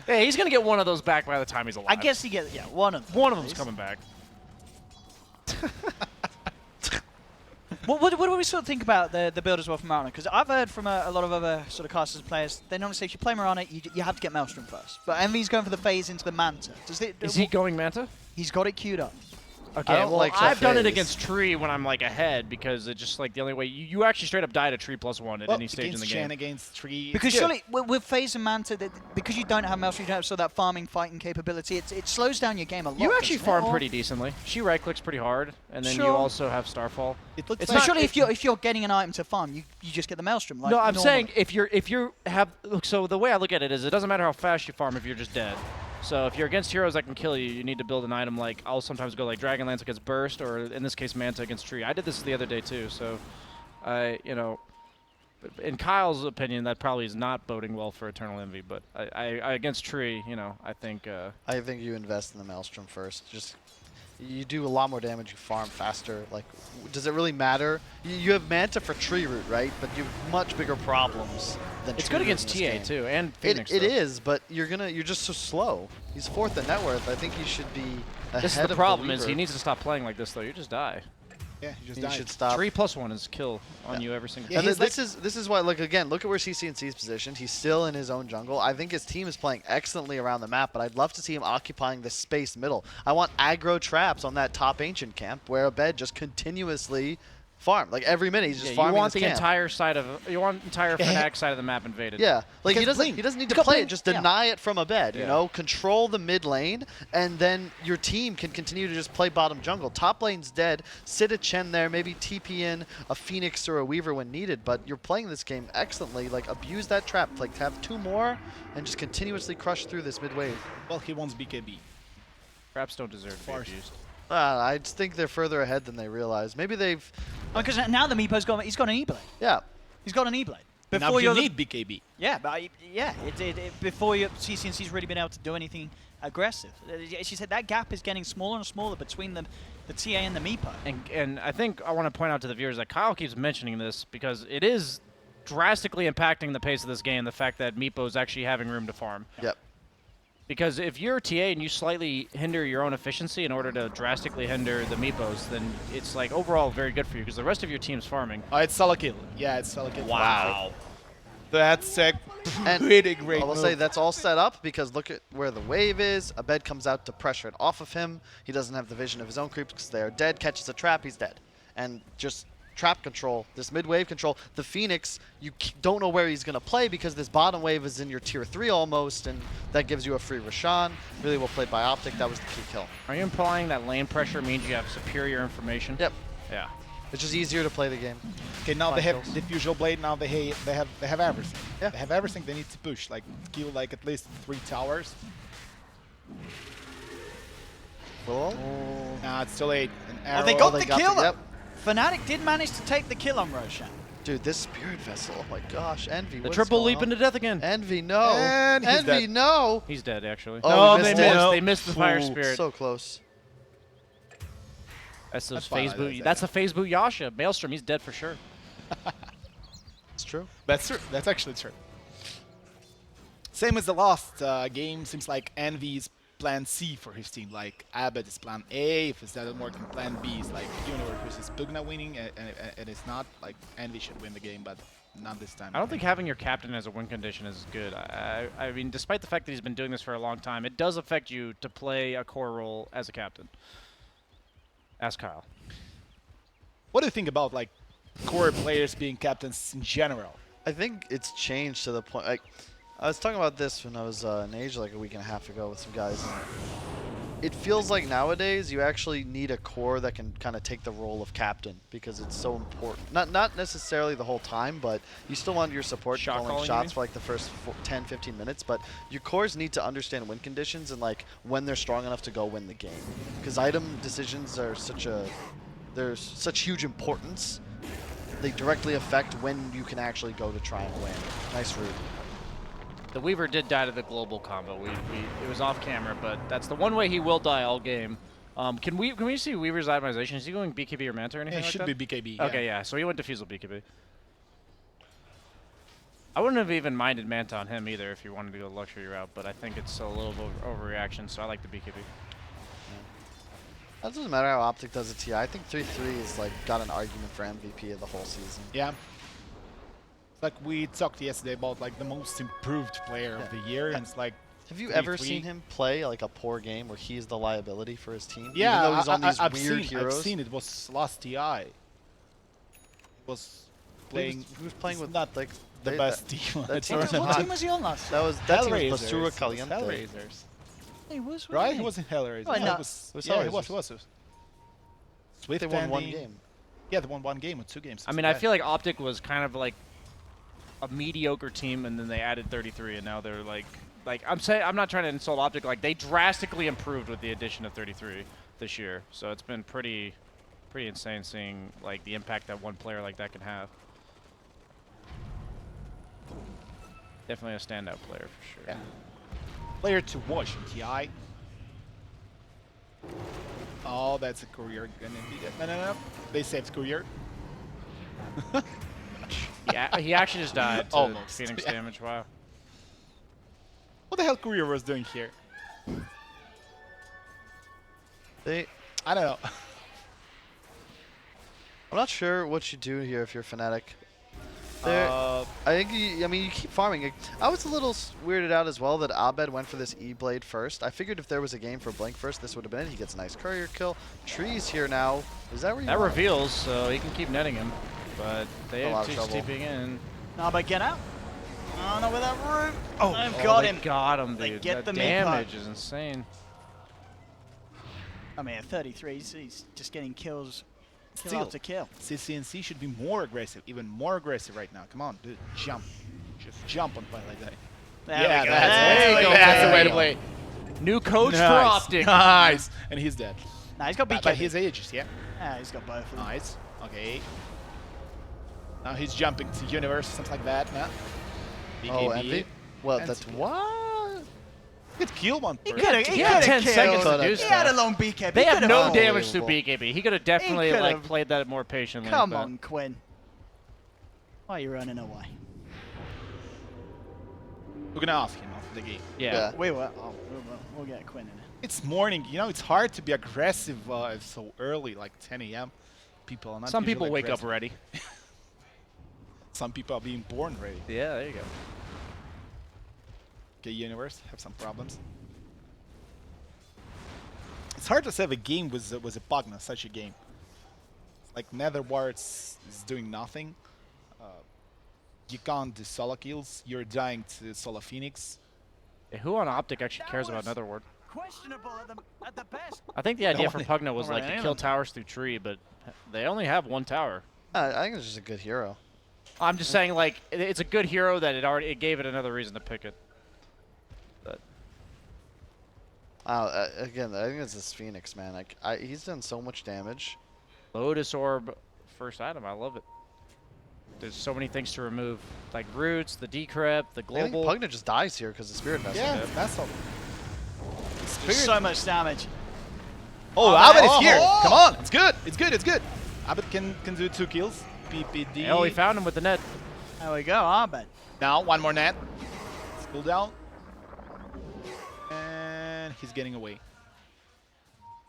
Hey, he's gonna get one of those back by the time he's alive. I guess he gets one of them. one of them's coming back. What do we sort of think about the build as well from Marana? Because I've heard from a lot of other sort of casters and players, they normally say if you play Marana, you have to get Maelstrom first. But Envy's going for the phase into the Manta. Is he going Manta? He's got it queued up. Okay, don't well, like the I've done it phase. against Tree when I'm like ahead because it's just like the only way you actually straight up die to Tree +1 at any stage in the game. Against Tree. Because surely with phase and Manta, because you don't have Maelstrom, you don't have sort of that farming, fighting capability, it slows down your game a lot. You actually doesn't it? farm Or- pretty decently. She right clicks pretty hard, and then you Sure. also have Starfall. It looks But like surely if you're getting an item to farm, you just get the Maelstrom. Like No, I'm normally. saying if you have look. So the way I look at it is, it doesn't matter how fast you farm if you're just dead. So if you're against heroes that can kill you, you need to build an item like I'll sometimes go like Dragonlance against Burst, or in this case Manta against Tree. I did this the other day too. So, in Kyle's opinion, that probably is not boding well for Eternal Envy. But I against Tree, I think. I think you invest in the Maelstrom first. Just you do a lot more damage. You farm faster. Like, does it really matter? You have Manta for Tree Root, right? But you have much bigger problems than It's Tree good Root against in this TA game. too, and Phoenix. It though. is, but you're just so slow. He's 4th in net worth. I think you should be ahead This is of the problem is Weaver. he needs to stop playing like this though. You just die. yeah, he just You died. should stop. 3+1 is kill on you every single Yeah, time. And he's this is why, look at where CCNC's positioned. He's still in his own jungle. I think his team is playing excellently around the map, but I'd love to see him occupying this space middle. I want aggro traps on that top ancient camp where a bed just continuously farm. Like every minute he's just Yeah, farming you want his the camp. entire side of Fnatic side of the map invaded. Yeah, like he Because doesn't Blink. he doesn't need to He's got play Blink, it. Just yeah. deny it from a bed. You Yeah. know, control the mid lane, and then your team can continue to just play bottom jungle. Top lane's dead. Sit a Chen there, maybe TP in a Phoenix or a Weaver when needed. But you're playing this game excellently. Like abuse that trap. Like have 2 more, and just continuously crush through this mid wave. Well, he wants BKB. Traps don't deserve to be Farce. abused. I just think they're further ahead than they realize. Maybe they've, Because now the Meepo's he's got an E-Blade. yeah. He's got an E-Blade. Now you you're need BKB. Yeah, but before your CCNC's really been able to do anything aggressive. She said that gap is getting smaller and smaller between the TA and the Meepo. And I think I want to point out to the viewers that Kyle keeps mentioning this because it is drastically impacting the pace of this game, the fact that Meepo is actually having room to farm. Yep. Because if you're TA and you slightly hinder your own efficiency in order to drastically hinder the Meepos, then it's like overall very good for you because the rest of your team's farming. It's solo kill. Yeah, it's solo kill. Wow. That's a And pretty great I will move. say that's all set up because look at where the wave is. A bed comes out to pressure it off of him. He doesn't have the vision of his own creeps because they are dead. Catches a trap, he's dead. And just trap control, this mid wave control. The Phoenix, you don't know where he's going to play because this bottom wave is in your tier 3 almost, and that gives you a free Roshan. Really well played by OpTic. That was the key kill. Are you implying that lane pressure means you have superior information? Yep. Yeah. It's just easier to play the game. Okay, now Fine they have kills. diffusal blade. Now they have everything. Yeah. They have everything they need to push. Like kill like at least 3 towers. Cool. Nah, it's too late. An arrow. Oh, they got they the got kill. the- yep. Fnatic did manage to take the kill on Roshan. Dude, this Spirit Vessel, oh my gosh. Envy, The what's triple going leap on? into death again. Envy, no. And he's Envy, dead. no. He's dead, actually. Oh, we they missed missed. it. They missed the fire Ooh, spirit. So close. That's those That's fine, phase boot. that's That's a phase boot Yasha. Maelstrom, he's dead for sure. It's true. That's true. That's actually true. Same as the last game. Seems like Envy's plan C for his team. Like Abbott is plan A. If it doesn't work, plan B is like Universe versus Pugna winning, and it's not like Envy should win the game, but not this time. I don't think having your captain as a win condition is good. I mean, despite the fact that he's been doing this for a long time, it does affect you to play a core role as a captain. Ask Kyle. What do you think about like core players being captains in general? I think it's changed to the point. Like, I was talking about this when I was in Asia like a week and a half ago with some guys. And it feels like nowadays you actually need a core that can kind of take the role of captain because it's so important. Not necessarily the whole time, but you still want your support Shot calling calling, you shots mean? for like the first 10, 15 minutes. But your cores need to understand win conditions and like when they're strong enough to go win the game. Because item decisions are there's such huge importance. They directly affect when you can actually go to try and win. Nice route. The Weaver did die to the global combo. It was off camera, but that's the one way he will die all game. Can we see Weaver's itemization? Is he going BKB or Manta or anything It like should that? be BKB. Okay, yeah. So he went Diffusal BKB. I wouldn't have even minded Manta on him either if you wanted to go luxury route, but I think it's a little overreaction, so I like the BKB. That doesn't matter how OpTic does it TI. I think 3-3 is like got an argument for MVP of the whole season. Yeah. Like we talked yesterday about like the most improved player of the year, and it's like. Have you ever seen him play like a poor game where he's the liability for his team? Yeah, Even though he's on these I've weird heroes. I've seen it. Was last TI. It was playing. He was playing with not like the best team. that team What was team was he on last? That team was Hellraisers. Basura Caliente. Hellraisers. He was, Right? He was in Hellraisers. Oh, Yeah, no. it was, It was yeah, he Hellraisers. was. Swift They won one ending. game. Yeah, they won one game with 2 games. I mean, I feel like OpTic was kind of like a mediocre team, and then they added 33, and now they're like I'm not trying to insult OpTic. Like they drastically improved with the addition of 33 this year. So it's been pretty insane seeing like the impact that one player like that can have. Definitely a standout player for sure. Yeah. Player to watch in TI. Oh, that's a courier. No. They saved courier. Yeah, he actually just died to Almost, Phoenix yeah. damage. Wow. What the hell courier was doing here? I I don't know. I'm not sure what you do here if you're Fnatic. I think you keep farming. I was a little weirded out as well that Abed went for this E-Blade first. I figured if there was a game for Blink first, this would have been it. He gets a nice courier kill. Tree's here now. Is that where you That want? reveals, so he can keep netting him, but they A lot have of two trouble. steeping in. No, but get out. Oh, no, with that root. Oh, I've Oh, got they him. got him, They dude. get That the mid part. damage is insane. I mean, at 33, he's just getting kills kill Still. after kill. CCNC should be more aggressive, even more aggressive right now. Come on, dude, jump. Just jump on play like that. There yeah, we go. that's, There we go. that's the way to baby. play. New coach Nice, for OpTic. Nice. And he's dead. Nah, he's got BKB. But his ages, yeah. Yeah, he's got both of them. Nice. Okay. Now he's jumping to universe, something like that. Nah. Oh, BKB. Envy? Well, And that's Envy. what? He could kill one He person. could have He had 10 seconds to do He stuff. had a long BKB. They He have could've- no Oh, damage through unbelievable. BKB. He could have definitely like could've- played that more patiently. Come but on, Quinn. Why are you running away? We're gonna off him off the game. Yeah. Yeah. We will. Oh, we'll get Quinn in it. It's morning. You know, it's hard to be aggressive so early, like 10 a.m. People are not. Some people usually wake up aggressive. ready. Some people are being born ready. Yeah, there you go. Okay, universe have some problems. It's hard to say if a game was a Pugna, such a game. Like Nether Warts is doing nothing. You can't do solo kills. You're dying to solo Phoenix. Yeah, who on OpTic actually cares about Netherward? Questionable at the best. I think the idea one- for Pugna was no like one to in kill on. towers through tree, but they only have one tower. I think it's just a good hero. I'm just saying, like, it's a good hero that it gave it another reason to pick it. But Again, I think it's this Phoenix, man. Like, he's done so much damage. Lotus Orb, first item, I love it. There's so many things to remove, like roots, the decrypt, the I think global. Pugna just dies here because the Spirit Vessel. Yeah, that's all. There's so much damage. Oh, Oh, Abed is oh, here. oh. Come on, it's good. It's good. It's good. Abed can do 2 kills. PPD. Oh, he found him with the net. There we go, Arbed. Now one more net. Cool down. And he's getting away.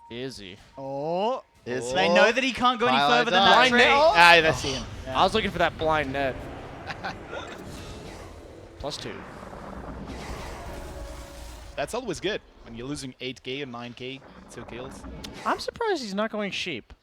Is he? Oh. Is They he? know that he can't go any Twilight further than Dawn. that Blind tree. net. Ah, that's him. Yeah. I was looking for that blind net. +2. That's always good when you're losing 8k or 9k, 2 kills. I'm surprised he's not going sheep.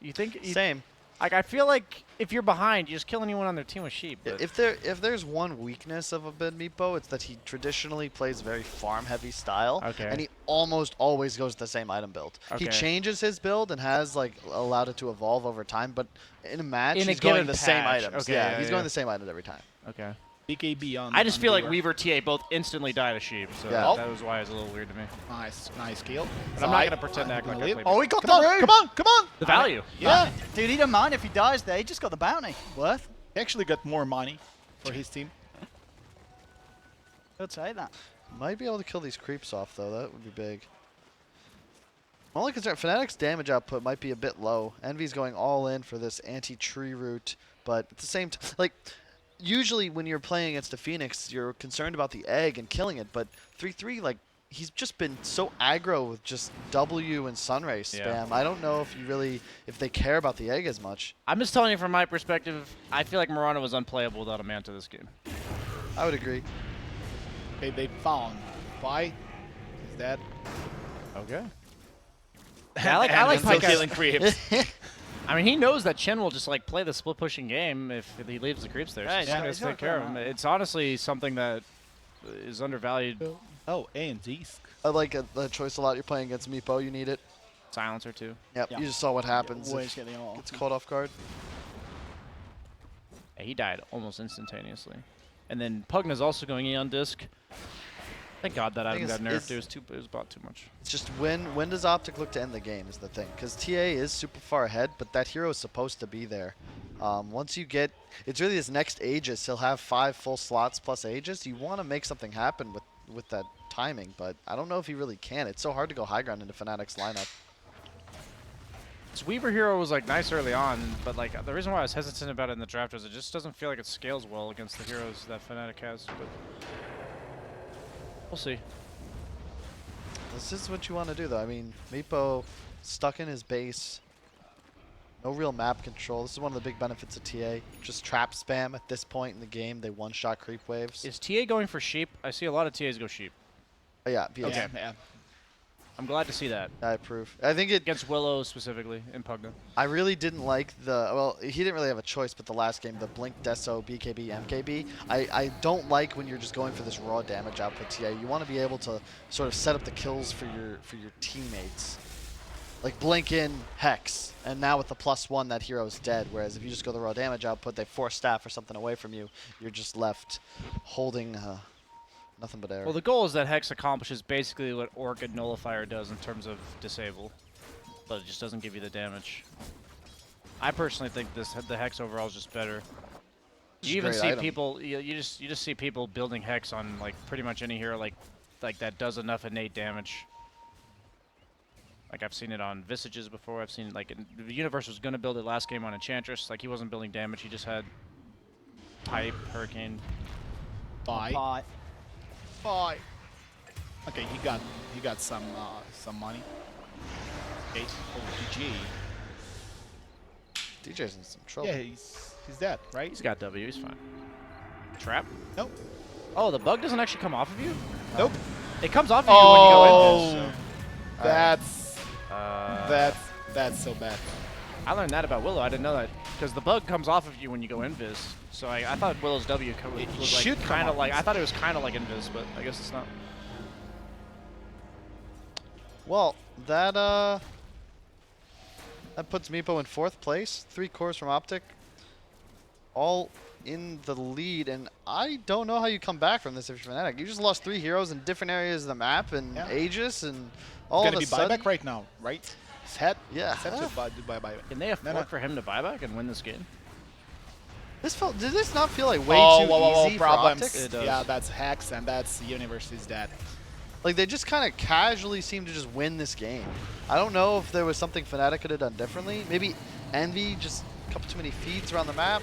You think? Same. Like, I feel like if you're behind, you just kill anyone on their team with sheep. But If there's one weakness of a Ben Meepo, it's that he traditionally plays very farm-heavy style, Okay. and he almost always goes the same item build. He Okay. changes his build and has like allowed it to evolve over time, but in a match, In a he's going given the same patch. items. Okay, yeah, yeah, he's yeah. going the same items every time. okay. BKB on. I just on feel like Weaver. Weaver TA both instantly died of sheep, so Yeah. that was why it's a little weird to me. Nice kill. But I'm not gonna pretend to act like I played. Oh, he got Come the on, root. come on, come on. The value. Yeah. Dude, he don't mind if he dies there. He just got the bounty. Worth. He actually got more money for his team. I'd say that. Might be able to kill these creeps off though. That would be big. Only concern, Fnatic's damage output might be a bit low. Envy's going all in for this anti-tree root, but at the same time, like, usually when you're playing against a Phoenix, you're concerned about the egg and killing it, but 3-3, like, he's just been so aggro with just W and Sunray spam. Yeah. I don't know if they care about the egg as much. I'm just telling you from my perspective, I feel like Mirana was unplayable without a Manta this game. I would agree. Okay, they found. Why? Is that? Okay. I like still Pyke. killing creeps. I mean, he knows that Chen will just like play the split pushing game if he leaves the creeps there. Yeah, So he's gonna take care of him. It's honestly something that is undervalued. Oh, and Zesk. I like the choice a lot. You're playing against Meepo, you need it. Silencer too. Yep, Yeah. you just saw what happens. Always If get the ult. gets caught off guard. Yeah, he died almost instantaneously. And then Pugna's also going E on disc. Thank God that item got nerfed. It was bought too much. It's just when does OpTic look to end the game is the thing. Because TA is super far ahead, but that hero is supposed to be there. Once you get, it's really this next Aegis. He'll have 5 full slots plus Aegis. You want to make something happen with that timing, but I don't know if he really can. It's so hard to go high ground into Fnatic's lineup. This Weaver hero was like nice early on, but like the reason why I was hesitant about it in the draft was it just doesn't feel like it scales well against the heroes that Fnatic has. But we'll see. This is what you want to do, though. I mean, Meepo stuck in his base. No real map control. This is one of the big benefits of TA. Just trap spam at this point in the game. They one-shot creep waves. Is TA going for sheep? I see a lot of TAs go sheep. Oh, yeah, BS. Okay. Yeah. I'm glad to see that. I approve. I think it. Against Willow specifically in Pugna. I really didn't like the. Well, he didn't really have a choice, but the last game, the Blink, Deso, BKB, MKB. I don't like when you're just going for this raw damage output TA. You want to be able to sort of set up the kills for your teammates. Like Blink in Hex, and now with the +1, that hero's dead. Whereas if you just go the raw damage output, they force staff or something away from you. You're just left holding nothing but air. Well, the goal is that Hex accomplishes basically what Orchid Nullifier does in terms of disable, but it just doesn't give you the damage. I personally think the Hex overall is just better. It's You a even great see item. people. You just see people building Hex on like pretty much any hero like that does enough innate damage. Like I've seen it on Visages before. I've seen like the Universe was gonna build it last game on Enchantress. Like he wasn't building damage. He just had Pipe, Hurricane. Bye. Bye. Bye. Okay, he got some money. Okay, oh, GG. DJ's in some trouble. Yeah, he's dead, right? He's got W. He's fine. Trap. Nope. Oh, the bug doesn't actually come off of you. Nope. It comes off of you when you go in. Oh, that's so bad. I learned that about Willow. I didn't know that because the bug comes off of you when you go invis. So I thought Willow's W was should like come kind of off like invis. I thought it was kind of like invis, but I guess it's not. Well, that puts Meepo in 4th place. 3 cores from OpTic, all in the lead, and I don't know how you come back from this if you're Fnatic. You just lost 3 heroes in different areas of the map, and Yeah. Aegis, and all Gonna of be a sudden, buyback right now, right? Set. Yeah. Set to buy buyback. Can they afford no. for him to buy back and win this game? did this not feel like way Oh, too whoa, easy problems. for OpTic? It does. Yeah, that's Hex and that's Universe is dead. Like they just kind of casually seemed to just win this game. I don't know if there was something Fnatic could have done differently. Maybe Envy just a couple too many feeds around the map.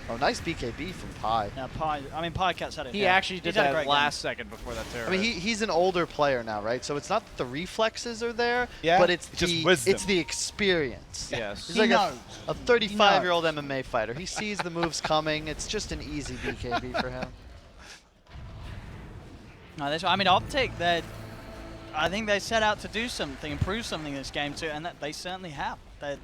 Oh, nice BKB from Pi. Now, Pycat's had it. He yeah. actually did He's had a that great last second before that terror. I mean, he's an older player now, right? So it's not that the reflexes are there, Yeah, but it's just the wisdom. it's the experience. yes. He's He like knows. a 35-year-old MMA fighter. He sees the moves coming. It's just an easy BKB for him. No, OpTic, I think they set out to do something, improve something in this game too, and that they certainly have. The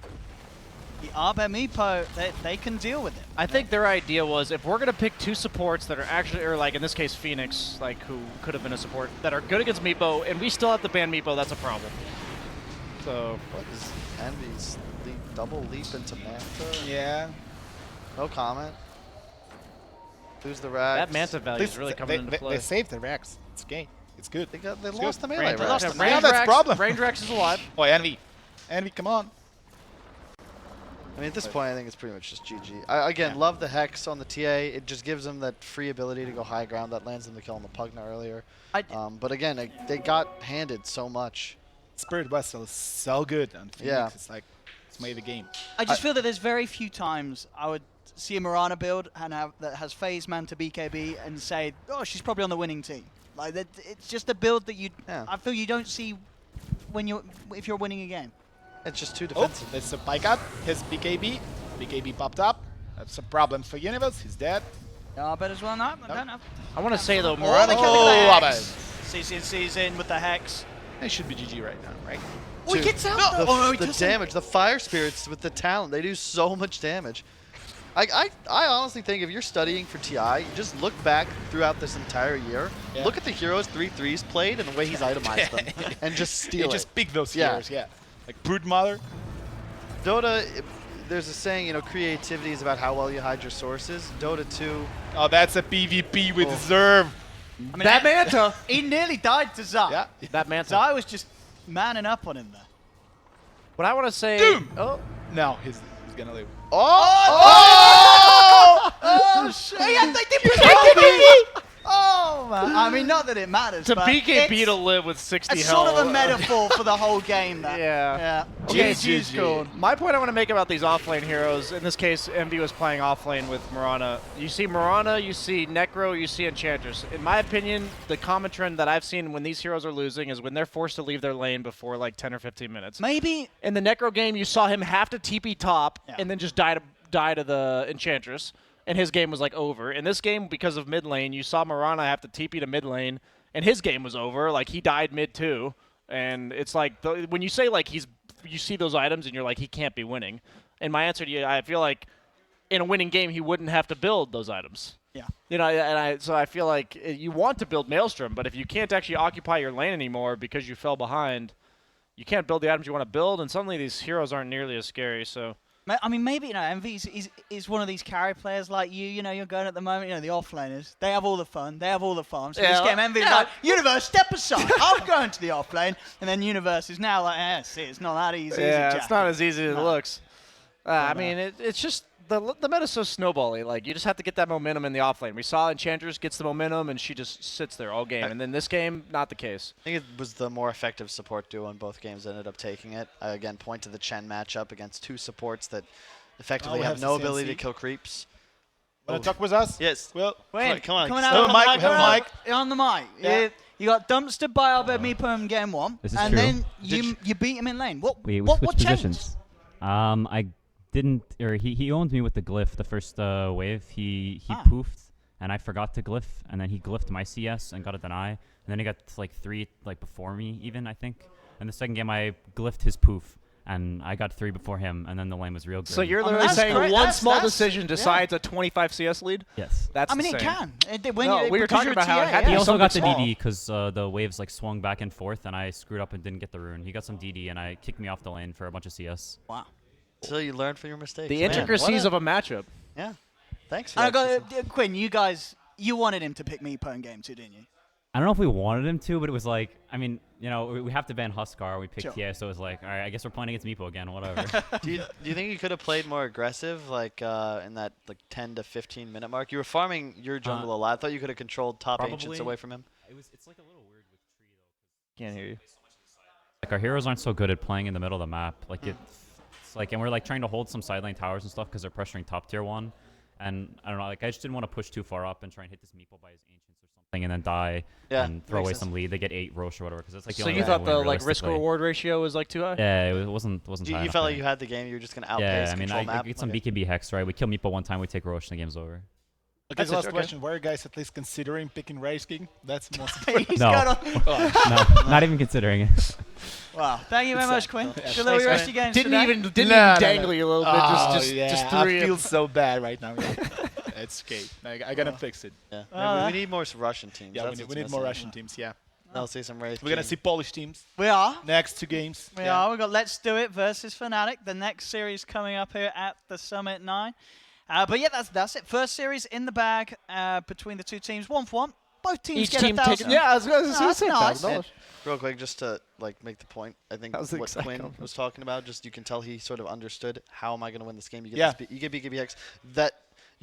Arbe Meepo, they can deal with it. I think their idea was if we're gonna pick 2 supports that are actually, or like in this case Phoenix, like who could have been a support, that are good against Meepo, and we still have to ban Meepo, that's a problem. So What is Envy's double leap into Manta? Yeah. No comment. Lose the Rags. that Manta value is really coming into play. They saved the Rex. It's game. It's good. They It's lost good. the melee. They Rags. lost Yeah, the Range Yeah, that's Rax- problem. Range Rax is alive. Oh, Envy. Envy, come on. I mean, at this point, I think it's pretty much just GG. Again, love the Hex on the TA. It just gives them that free ability to go high ground that lands them the kill on the Pugna earlier. But again, they got handed so much. Spirit Vessel is so good on Phoenix. Yeah. It's like it's made the game. I just feel that there's very few times I would see a Mirana build and that has phase man to BKB and say, oh, she's probably on the winning team. Like that, it's just a build that I feel you don't see if you're winning a game. It's just too Oh, defensive. there's a pike out. His BKB. BKB popped up. That's a problem for Universe. He's dead. Yeah, but as well not. I don't know. I want to say though, Oh, they Mirana. killed Oh, the Hex. CC's in with the Hex. It should be GG right now, right? Oh, he Dude, gets out though. The damage, the fire spirits with the talent, they do so much damage. I honestly think if you're studying for TI, you just look back throughout this entire year, look at the heroes 3-3s played and the way he's itemized them, and just steal it. Just pick those Yeah. heroes, yeah. Like Brood Mother. Dota, there's a saying, you know, creativity is about how well you hide your sources. Dota 2, Oh, that's a PvP we Oh. deserve. I mean, That Manta. He nearly died to Zai. Yeah. That Manta. Zai was just manning up on him there. What I want to say. Doom. Oh. No, he's gonna live. Oh, shit. Yeah, they did protect me. Oh, man. I mean, not that it matters, To but BKB it's to live with 60 a health. sort of a metaphor for the whole game there. Yeah. Yeah. Okay, GG's called. My point I want to make about these offlane heroes, in this case, MV was playing offlane with Mirana. You see Mirana, you see Necro, you see Enchantress. In my opinion, the common trend that I've seen when these heroes are losing is when they're forced to leave their lane before like 10 or 15 minutes. Maybe. In the Necro game, you saw him have to TP top and then just die to the Enchantress, and his game was like over. In this game, because of mid lane, you saw Mirana have to TP to mid lane, and his game was over. Like he died mid too, and it's like when you say like you see those items and you're like he can't be winning. And my answer to you, I feel like in a winning game he wouldn't have to build those items. Yeah. You know, so I feel like you want to build Maelstrom, but if you can't actually occupy your lane anymore because you fell behind, you can't build the items you want to build, and suddenly these heroes aren't nearly as scary. So. I mean, maybe, you know, MV is one of these carry players like you know, you're going at the moment, you know, the offlaners. They have all the fun. They have all the farms. So this game, MV's like, Universe, step aside. I'm going to the offlane. And then Universe is now like, see, it's not that easy, is it, Yeah, Jack? it's not as easy as it looks. I mean, it's just the meta's so snowbally. Like, you just have to get that momentum in the offlane. We saw Enchantress gets the momentum, and she just sits there all game. And then this game, not the case. I think it was the more effective support duo in both games that ended up taking it. I again point to the Chen matchup against two supports that effectively we have have no CNC. ability to kill creeps. Wanna talk with us? Yes. Well, Wait, come on. coming Stop. out We have a mic, we have a mic. You're on the mic. Yeah. You got dumpstered by Albert Meepo in game one, This is and true. then you beat him in lane. We What switched changed? positions. I didn't, or he owned me with the glyph the first wave. He poofed, and I forgot to glyph, and then he glyphed my CS and got a deny, and then he got like 3 like before me even, I think. And the second game I glyphed his poof, and I got 3 before him, and then the lane was real good. So you're I mean, literally that's saying great. one That's- small that's- decision decides a 25 CS lead? Yes. That's I mean, it insane. can. No, we were talking about how it had to He be also got the something small. DD because the waves like swung back and forth, and I screwed up and didn't get the rune. He got some DD, and I kicked me off the lane for a bunch of CS. Wow. So you learn from your mistakes. The Man, intricacies what of a matchup. yeah. Thanks for And I that. got Quinn. You wanted him to pick Meepo in game 2, didn't you? I don't know if we wanted him to, but it was like, I mean, you know, we have to ban Huskar. We picked Sure. TA, so it was like, all right, I guess we're playing against Meepo again, whatever. Do you think you could have played more aggressive, like in that like 10 to 15 minute mark? You were farming your jungle a lot. I thought you could have controlled top ancients probably. away from him. It's like a little weird with Tree, though. Can't hear you. Like, our heroes aren't so good at playing in the middle of the map. Like, it's like, and we're like trying to hold some side lane towers and stuff because they're pressuring top tier 1. And I don't know, like, I just didn't want to push too far up and try and hit this Meepo by his ancients or something and then die Yeah, and throw makes away sense. some lead. They get 8 Roche or whatever because it's like the So only you way to thought win the like risk realistically. reward ratio was like too high? Yeah, it wasn't high You enough felt for like me. you had the game. You were just gonna outpace, Yeah, I mean, control I map. get some Okay. BKB hex, right? We kill Meepo one time, we take Roche, and the game's over. Okay, That's so last okay. question. Were you guys at least considering picking Race King? That's the most He's No. got on. No, not even considering it. Wow. Thank you very much, Quinn. Good luck with Thanks, the rest of your games Didn't today. even No, dangle you a little bit. Just I threw feel you. so bad right now. It's okay. I gotta fix it. Yeah. Uh, we need more Russian teams. Yeah, That's we what's need more missing. Russian teams. Yeah, I'll see some race. we're gonna see Polish teams We are. next 2 games. We are. We've got Let's Do It versus Fnatic. The next series coming up here at the Summit 9. But yeah, that's it. First series in the bag between the two teams. 1 for 1. Both teams Each get team 1,000. taking. Yeah, I was going to that's say nice. $1,000. Real quick, just to like make the point, I think That was the what exact Quinn compliment. was talking about, just you can tell he sort of understood how am I going to win this game. You get Yeah. you get BKB Hex. That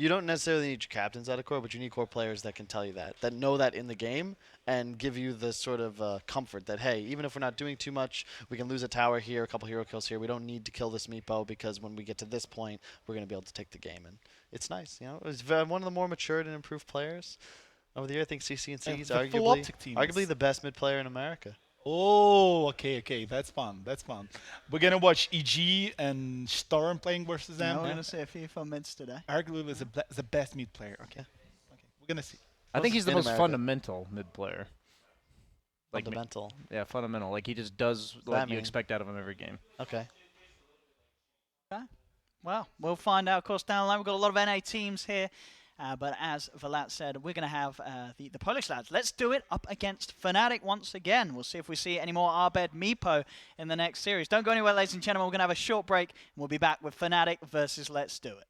you don't necessarily need your captains out of core, but you need core players that can tell you that know that in the game and give you the sort of comfort that, hey, even if we're not doing too much, we can lose a tower here, a couple hero kills here. We don't need to kill this Meepo because when we get to this point, we're going to be able to take the game. And it's nice, you know. It's one of the more matured and improved players over the year. I think CCNC is arguably the best mid player in America. Oh, okay, that's fun. We're gonna watch EG and Storm playing versus them. We're gonna see a few fun mids today. Arguably the best mid player. Okay, we're gonna see. I think he's the in most America. fundamental mid player. Fundamental. Yeah, fundamental. Like he just does what you expect out of him every game. Okay. Well, we'll find out, of course, down the line. We've got a lot of NA teams here. But as Vlad said, we're going to have the Polish lads. Let's do it up against Fnatic once again. We'll see if we see any more Arbed Meepo in the next series. Don't go anywhere, ladies and gentlemen. We're going to have a short break, and we'll be back with Fnatic versus Let's Do It.